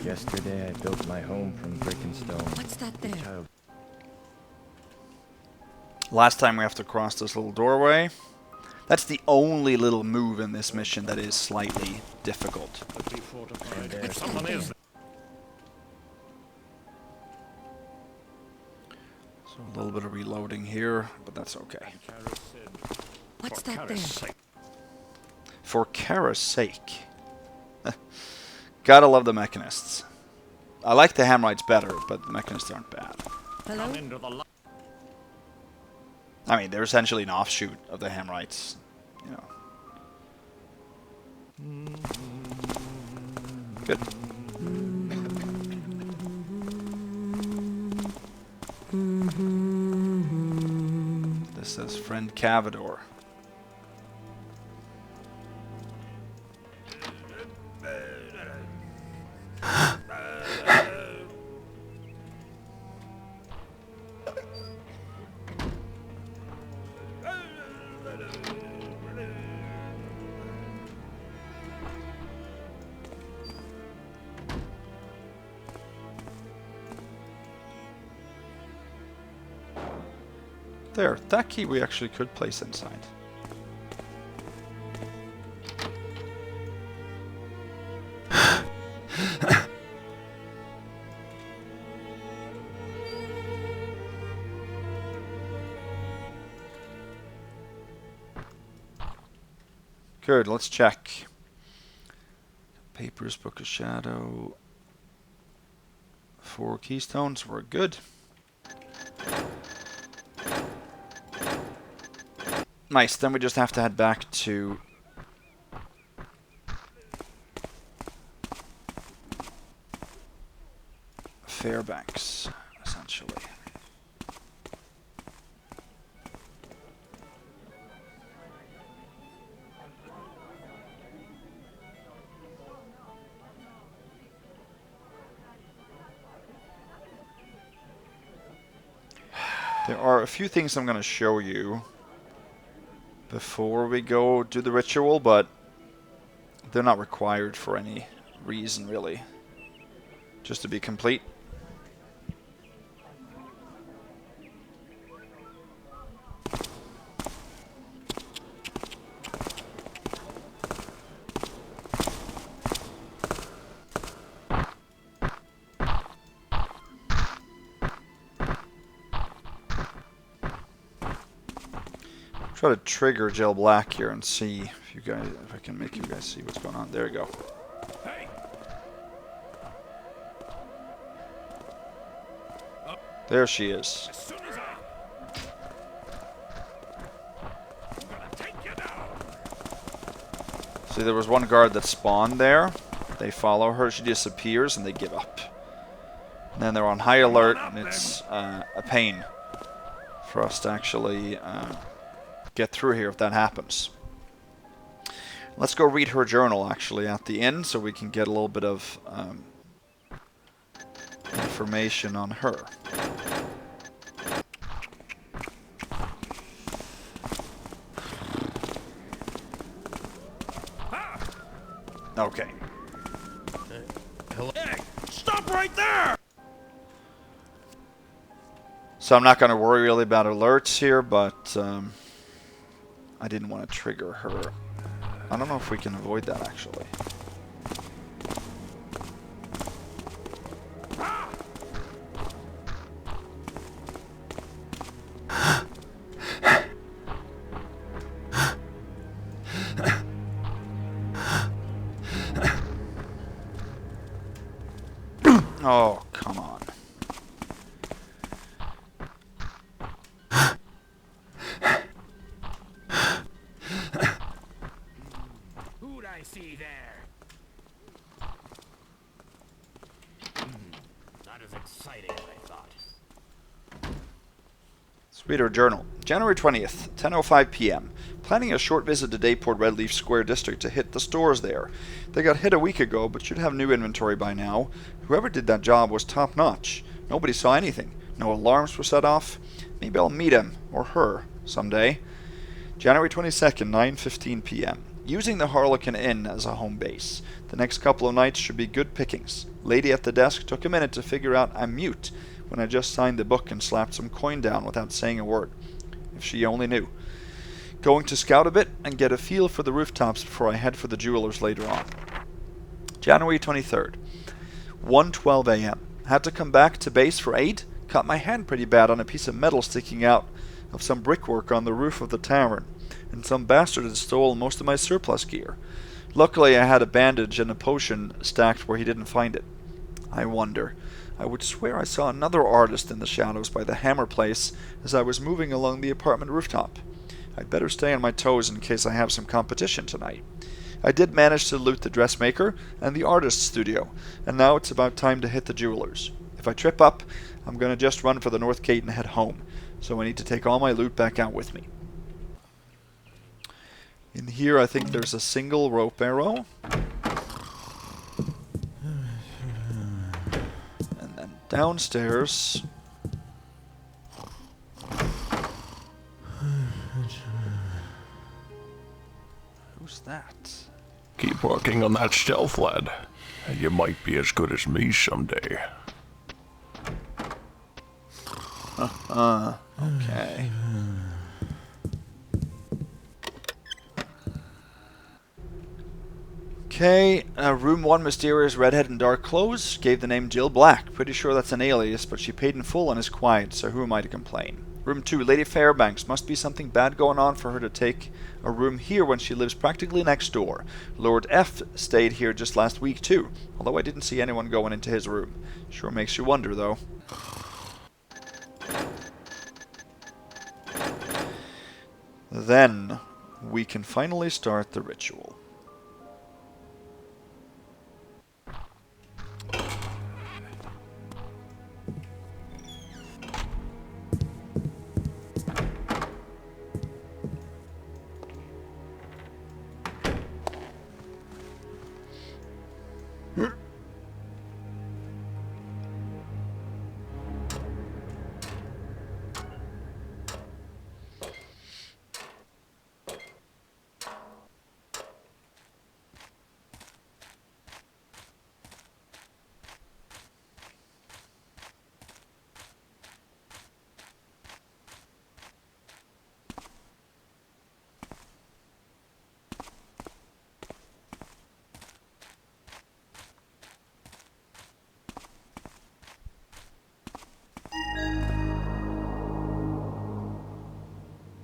Yesterday I built my home from brick and stone. What's that there? Last time we have to cross this little doorway. That's the only little move in this mission that is slightly difficult. What's that there? So a little bit of reloading here, but that's okay. What's that there? For Kara's sake. Gotta love the Mechanists. I like the Hammerites better, but the Mechanists aren't bad. Hello? I mean, they're essentially an offshoot of the Hammerites, you know. Good. says friend Cavador. There, that key we actually could place inside. Good, let's check. Papers, Book of Shadow. 4 keystones, we're good. Nice, then we just have to head back to Fairbanks, essentially. There are a few things I'm going to show you before we go do the ritual, but they're not required for any reason, really. Just to be complete. Try to trigger Gel Black here and see if you guys, if I can make you guys see what's going on. There you go. Hey. There she is. As soon as I'm gonna take you down. See, there was one guard that spawned there. They follow her, she disappears, and they give up. And then they're on high alert, and it's a pain for us to actually get through here if that happens. Let's go read her journal, actually, at the inn, so we can get a little bit of information on her. Okay. Hello. Hey, stop right there! So I'm not going to worry really about alerts here, but I didn't want to trigger her. I don't know if we can avoid that, actually. Oh, come on. Who'd I see there? Not as exciting as I thought. Sweeter Journal. January 20th, 10:05 p.m. Planning a short visit to Dayport Redleaf Square District to hit the stores there. They got hit a week ago, but should have new inventory by now. Whoever did that job was top-notch. Nobody saw anything. No alarms were set off. Maybe I'll meet him, or her, someday. January 22nd, 9:15 p.m. Using the Harlequin Inn as a home base. The next couple of nights should be good pickings. Lady at the desk took a minute to figure out I'm mute when I just signed the book and slapped some coin down without saying a word. If she only knew. Going to scout a bit and get a feel for the rooftops before I head for the jewelers later on. January 23rd, 1:12 a.m. Had to come back to base for aid. Cut my hand pretty bad on a piece of metal sticking out of some brickwork on the roof of the tavern, and some bastard had stolen most of my surplus gear. Luckily I had a bandage and a potion stacked where he didn't find it. I wonder. I would swear I saw another artist in the shadows by the hammer place as I was moving along the apartment rooftop. I'd better stay on my toes in case I have some competition tonight. I did manage to loot the dressmaker and the artist's studio, and now it's about time to hit the jewelers. If I trip up, I'm going to just run for the North Gate and head home. So I need to take all my loot back out with me. In here I think there's a single rope arrow. And then downstairs... Who's that? Keep working on that shelf, lad, and you might be as good as me someday. Okay. Okay, room 1, mysterious redhead in dark clothes, gave the name Jill Black. Pretty sure that's an alias, but she paid in full and is quiet, so who am I to complain? Room 2, Lady Fairbanks. Must be something bad going on for her to take a room here when she lives practically next door. Lord F stayed here just last week too, although I didn't see anyone going into his room. Sure makes you wonder though. Then we can finally start the ritual.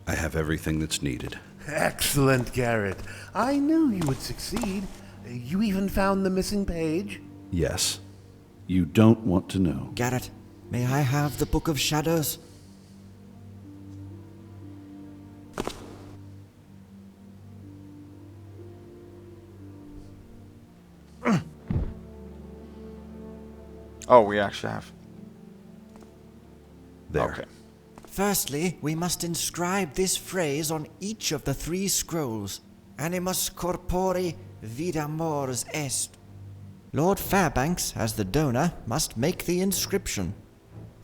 I have everything that's needed. Excellent, Garrett. I knew you would succeed. You even found the missing page? Yes. You don't want to know. Garrett, may I have the Book of Shadows? Oh, we actually have... There. Okay. Firstly, we must inscribe this phrase on each of the 3 scrolls. Animus corpore vida mors est. Lord Fairbanks, as the donor, must make the inscription.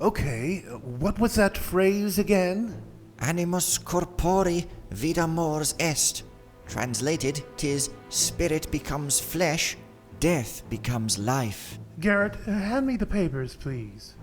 Okay, what was that phrase again? Animus corpore vida mors est. Translated, 'tis spirit becomes flesh, death becomes life. Garrett, hand me the papers, please.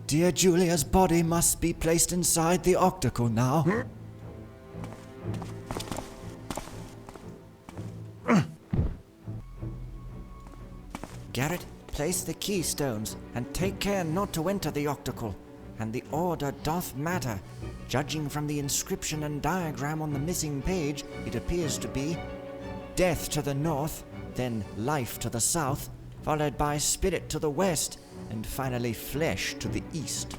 Dear Julia's body must be placed inside the octacle now. Garrett, place the keystones, and take care not to enter the octacle. And the order doth matter. Judging from the inscription and diagram on the missing page, it appears to be death to the north, then life to the south, followed by spirit to the west, and finally flesh to the east.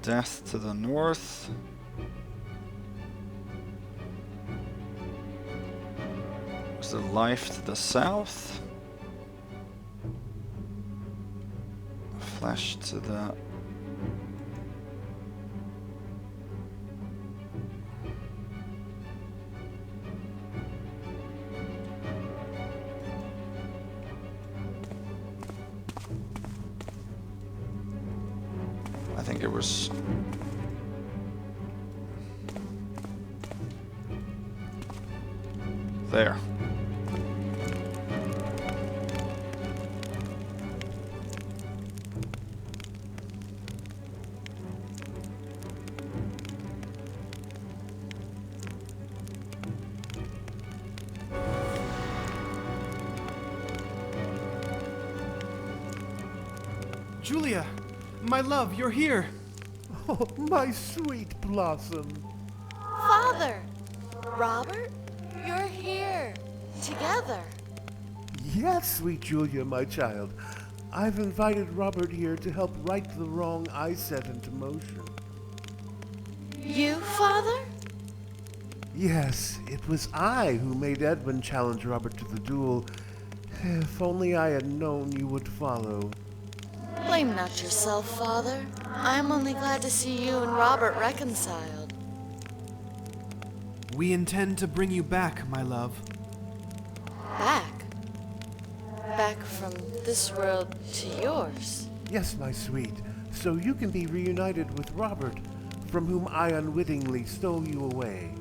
Death to the north. Is the life to the south? Flesh to the... I think it was... there. Julia, my love, you're here. Oh, my sweet Blossom. Father! Robert, you're here. Together. Yes, sweet Julia, my child. I've invited Robert here to help right the wrong I set into motion. You, Father? Yes, it was I who made Edwin challenge Robert to the duel. If only I had known you would follow. Blame not yourself, Father. I'm only glad to see you and Robert reconciled. We intend to bring you back, my love. Back? Back from this world to yours? Yes, my sweet, so you can be reunited with Robert, from whom I unwittingly stole you away.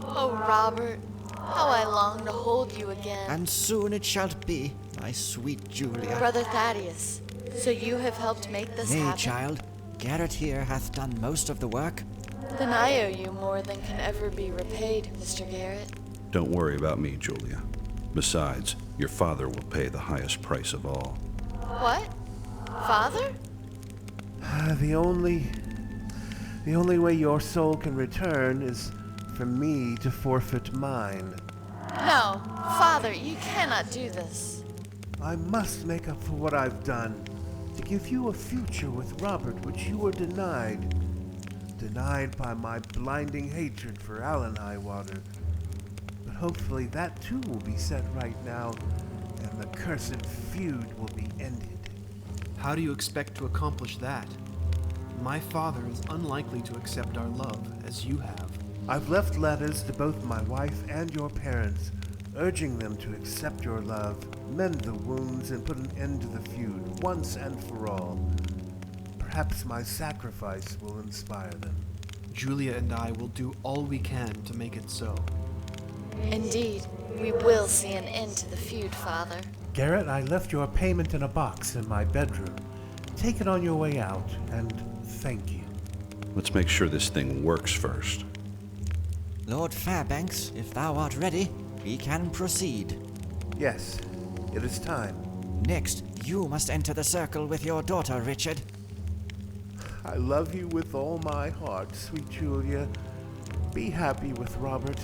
Oh, Robert, how I long to hold you again. And soon it shall be, my sweet Julia. Brother Thaddeus, so you have helped make this Nay, happen? child, Garrett here hath done most of the work. Then I owe you more than can ever be repaid, Mr. Garrett. Don't worry about me, Julia. Besides, your father will pay the highest price of all. What? Father? The only way your soul can return is for me to forfeit mine. No, Father, you cannot do this. I must make up for what I've done, to give you a future with Robert which you were denied. Denied by my blinding hatred for Alan Highwater. But hopefully that too will be set right now, and the cursed feud will be ended. How do you expect to accomplish that? My father is unlikely to accept our love, as you have. I've left letters to both my wife and your parents, urging them to accept your love, mend the wounds, and put an end to the feud, once and for all. Perhaps my sacrifice will inspire them. Julia and I will do all we can to make it so. Indeed, we will see an end to the feud, Father. Garrett, I left your payment in a box in my bedroom. Take it on your way out, and thank you. Let's make sure this thing works first. Lord Fairbanks, if thou art ready, we can proceed. Yes, it is time. Next, you must enter the circle with your daughter, Richard. I love you with all my heart, sweet Julia. Be happy with Robert.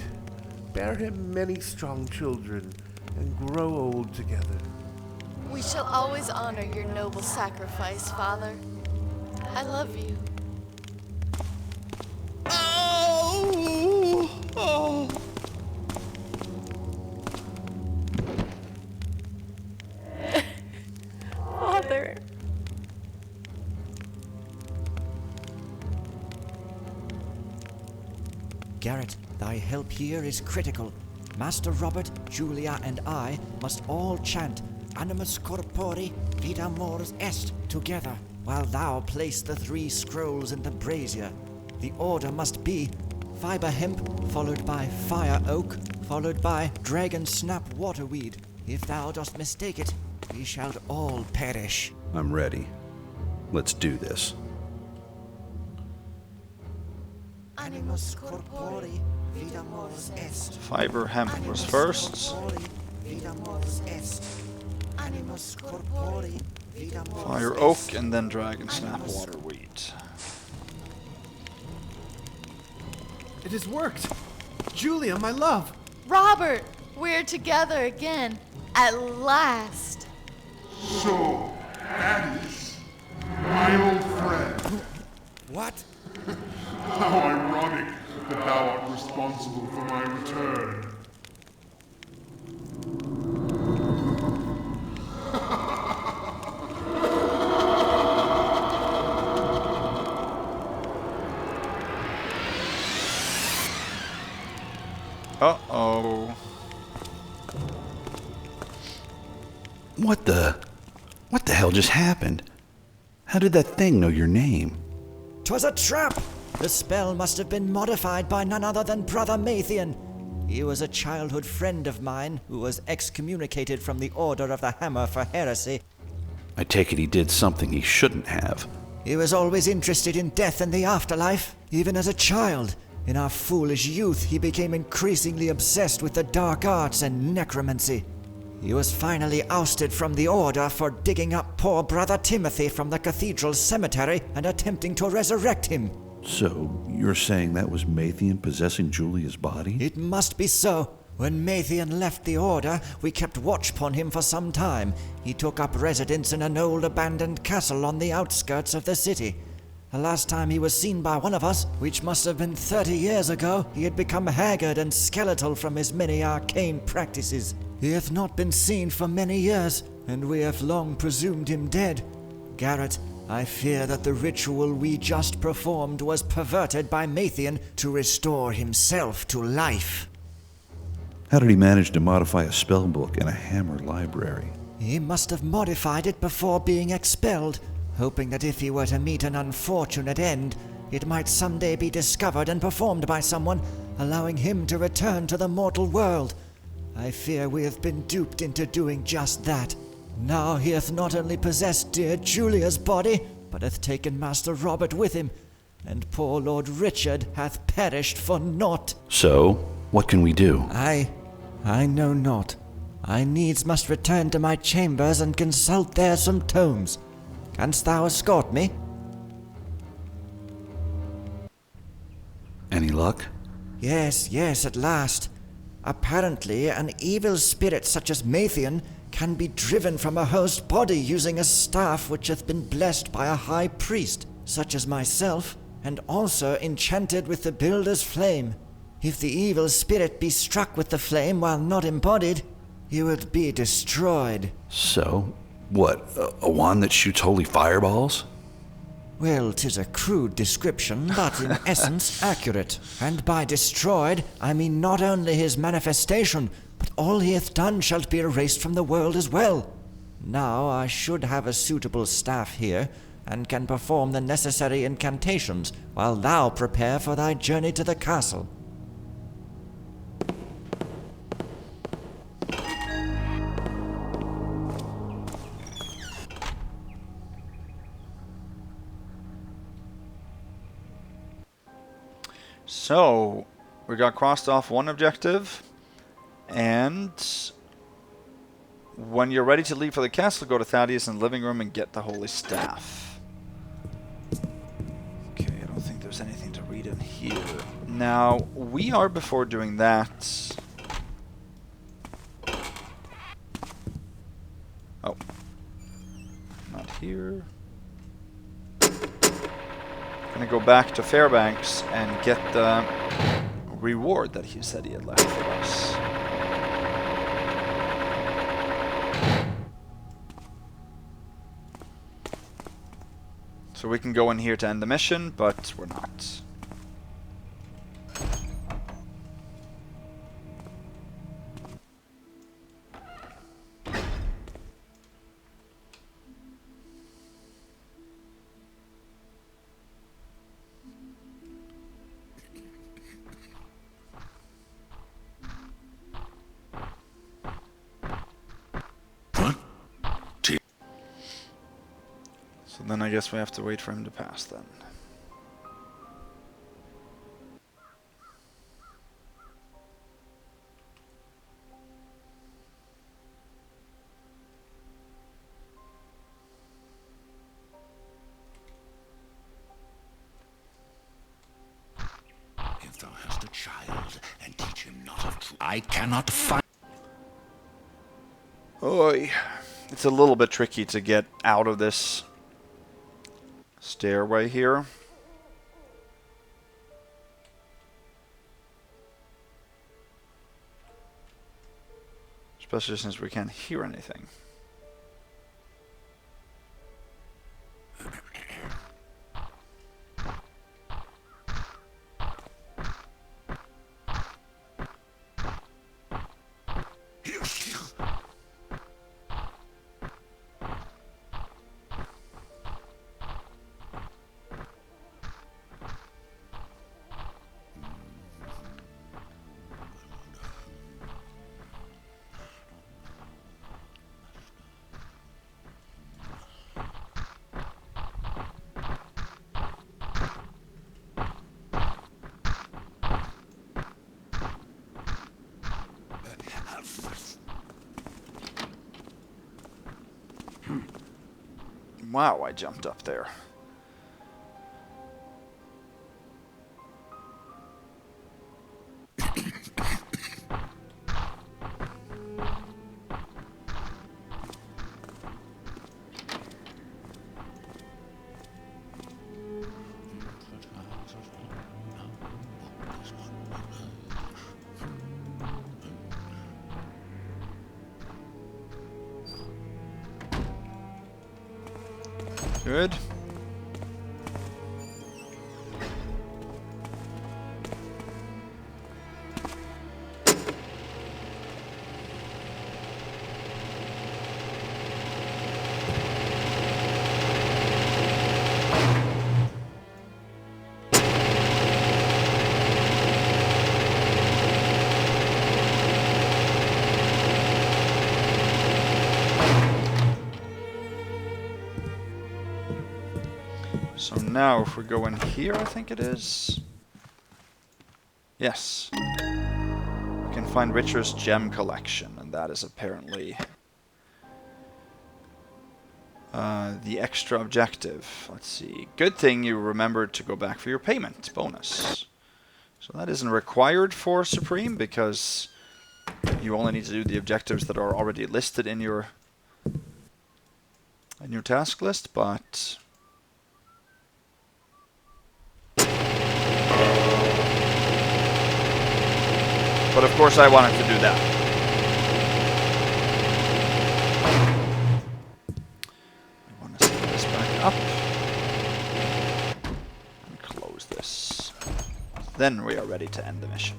Bear him many strong children, and grow old together. We shall always honor your noble sacrifice, Father. I love you. Oh! Oh! Father. Garrett, thy help here is critical. Master Robert, Julia, and I must all chant Animus Corpori Vita Mors Est together, while thou place the 3 scrolls in the brazier. The order must be fiber hemp, followed by fire oak, followed by dragon snap waterweed. If thou dost mistake it, we shall all perish. I'm ready. Let's do this. Animus Corpori Vita Mors Est. Fiber hemp was first. Vita Mors Est. Animus Corpori Vita Mors Fire oak and then dragon snap waterweed. It has worked! Julia, my love! Robert, we're together again. At last. So, that is my old friend. What? How ironic that thou art responsible for my return. Uh-oh. What the hell just happened? How did that thing know your name? 'Twas a trap! The spell must have been modified by none other than Brother Mathian. He was a childhood friend of mine who was excommunicated from the Order of the Hammer for heresy. I take it he did something he shouldn't have. He was always interested in death and the afterlife, even as a child. In our foolish youth, he became increasingly obsessed with the dark arts and necromancy. He was finally ousted from the Order for digging up poor Brother Timothy from the cathedral cemetery and attempting to resurrect him. So, you're saying that was Mathian possessing Julia's body? It must be so. When Mathian left the Order, we kept watch upon him for some time. He took up residence in an old abandoned castle on the outskirts of the city. The last time he was seen by one of us, which must have been 30 years ago, he had become haggard and skeletal from his many arcane practices. He hath not been seen for many years, and we have long presumed him dead. Garrett, I fear that the ritual we just performed was perverted by Mathian to restore himself to life. How did he manage to modify a spellbook in a hammer library? He must have modified it before being expelled, hoping that if he were to meet an unfortunate end, it might someday be discovered and performed by someone, allowing him to return to the mortal world. I fear we have been duped into doing just that. Now he hath not only possessed dear Julia's body, but hath taken Master Robert with him, and poor Lord Richard hath perished for naught. So, what can we do? I know not. I needs must return to my chambers and consult there some tomes. Canst thou escort me? Any luck? Yes, at last. Apparently, an evil spirit such as Mathian can be driven from a host body using a staff which hath been blessed by a high priest, such as myself, and also enchanted with the builder's flame. If the evil spirit be struck with the flame while not embodied, he would be destroyed. So, what, a wand that shoots holy fireballs? Well, 'tis a crude description, but in essence accurate. And by destroyed, I mean not only his manifestation, but all he hath done shall be erased from the world as well. Now I should have a suitable staff here, and can perform the necessary incantations, while thou prepare for thy journey to the castle. So, we got crossed off one objective, and when you're ready to leave for the castle, go to Thaddeus in the living room and get the holy staff. Okay, I don't think there's anything to read in here. Now, we are, before doing that... Oh. Not here. Gonna go back to Fairbanks and get the reward that he said he had left for us. So we can go in here to end the mission, but we're not. So then I guess we have to wait for him to pass then. If thou hast a child, and teach him not of truth, I cannot find... Oi. It's a little bit tricky to get out of this stairway here. Especially since we can't hear anything. Wow, I jumped up there. Good. So now if we go in here, I think it is. Yes. We can find Richard's gem collection, and that is apparently the extra objective. Let's see. Good thing you remembered to go back for your payment bonus. So that isn't required for Supreme because you only need to do the objectives that are already listed in your task list, but of course I wanted to do that. I want to set this back up and close this. Then we are ready to end the mission.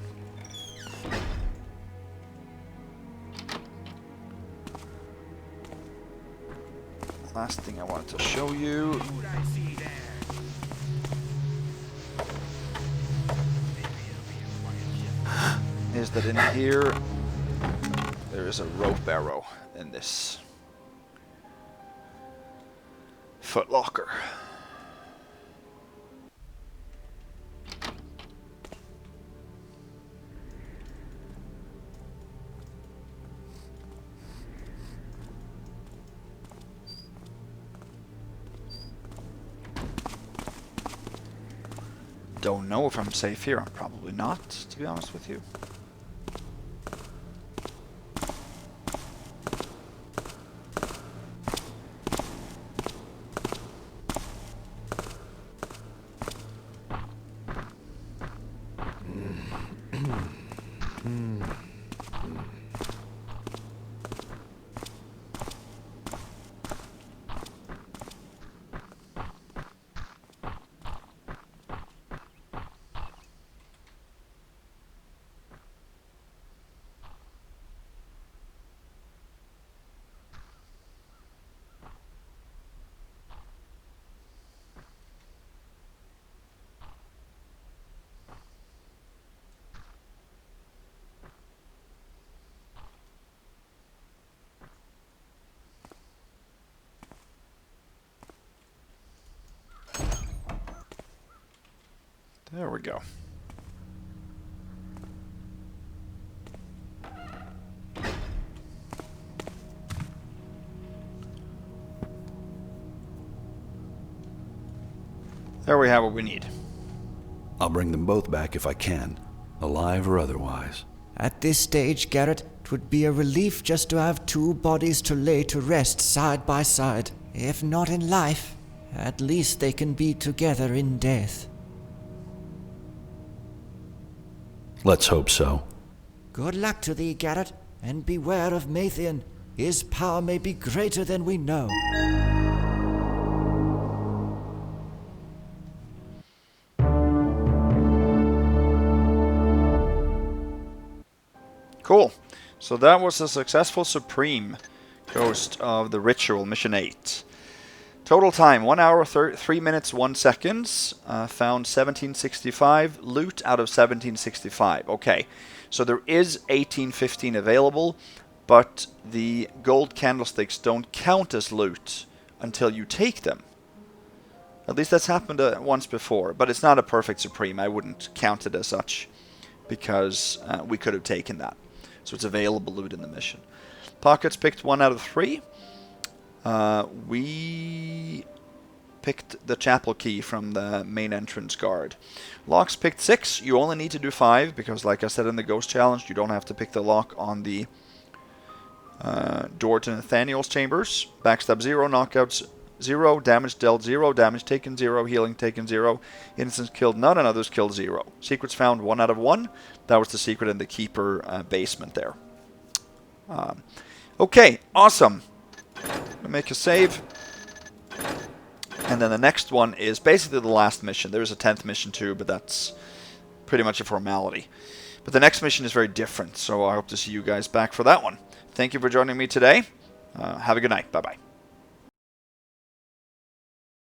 Last thing I wanted to show you is that in here there is a rope arrow in this footlocker. Don't know if I'm safe here. I'm probably not, to be honest with you. There we go. There we have what we need. I'll bring them both back if I can, alive or otherwise. At this stage, Garrett, it would be a relief just to have two bodies to lay to rest side by side. If not in life, at least they can be together in death. Let's hope so. Good luck to thee, Garrett, and beware of Mathian. His power may be greater than we know. Cool. So that was a successful Supreme Ghost of the Ritual, Mission 8. Total time, 1 hour, 3 minutes, 1 seconds. Found 1765. Loot out of 1765. Okay, so there is 1815 available, but the gold candlesticks don't count as loot until you take them. At least that's happened once before, but it's not a perfect Supreme. I wouldn't count it as such, because we could have taken that. So it's available loot in the mission. Pockets picked 1 out of 3. We picked the chapel key from the main entrance guard. Locks picked 6. You only need to do 5 because, like I said in the ghost challenge, you don't have to pick the lock on the door to Nathaniel's chambers. Backstab 0, knockouts 0, damage dealt 0, damage taken 0, healing taken 0, innocents killed none, and others killed 0. Secrets found 1 out of 1. That was the secret in the keeper basement there. Okay, awesome. Make a save. And then the next one is basically the last mission. There is a 10th mission too, but that's pretty much a formality. But the next mission is very different, so I hope to see you guys back for that one. Thank you for joining me today. Have a good night. Bye-bye.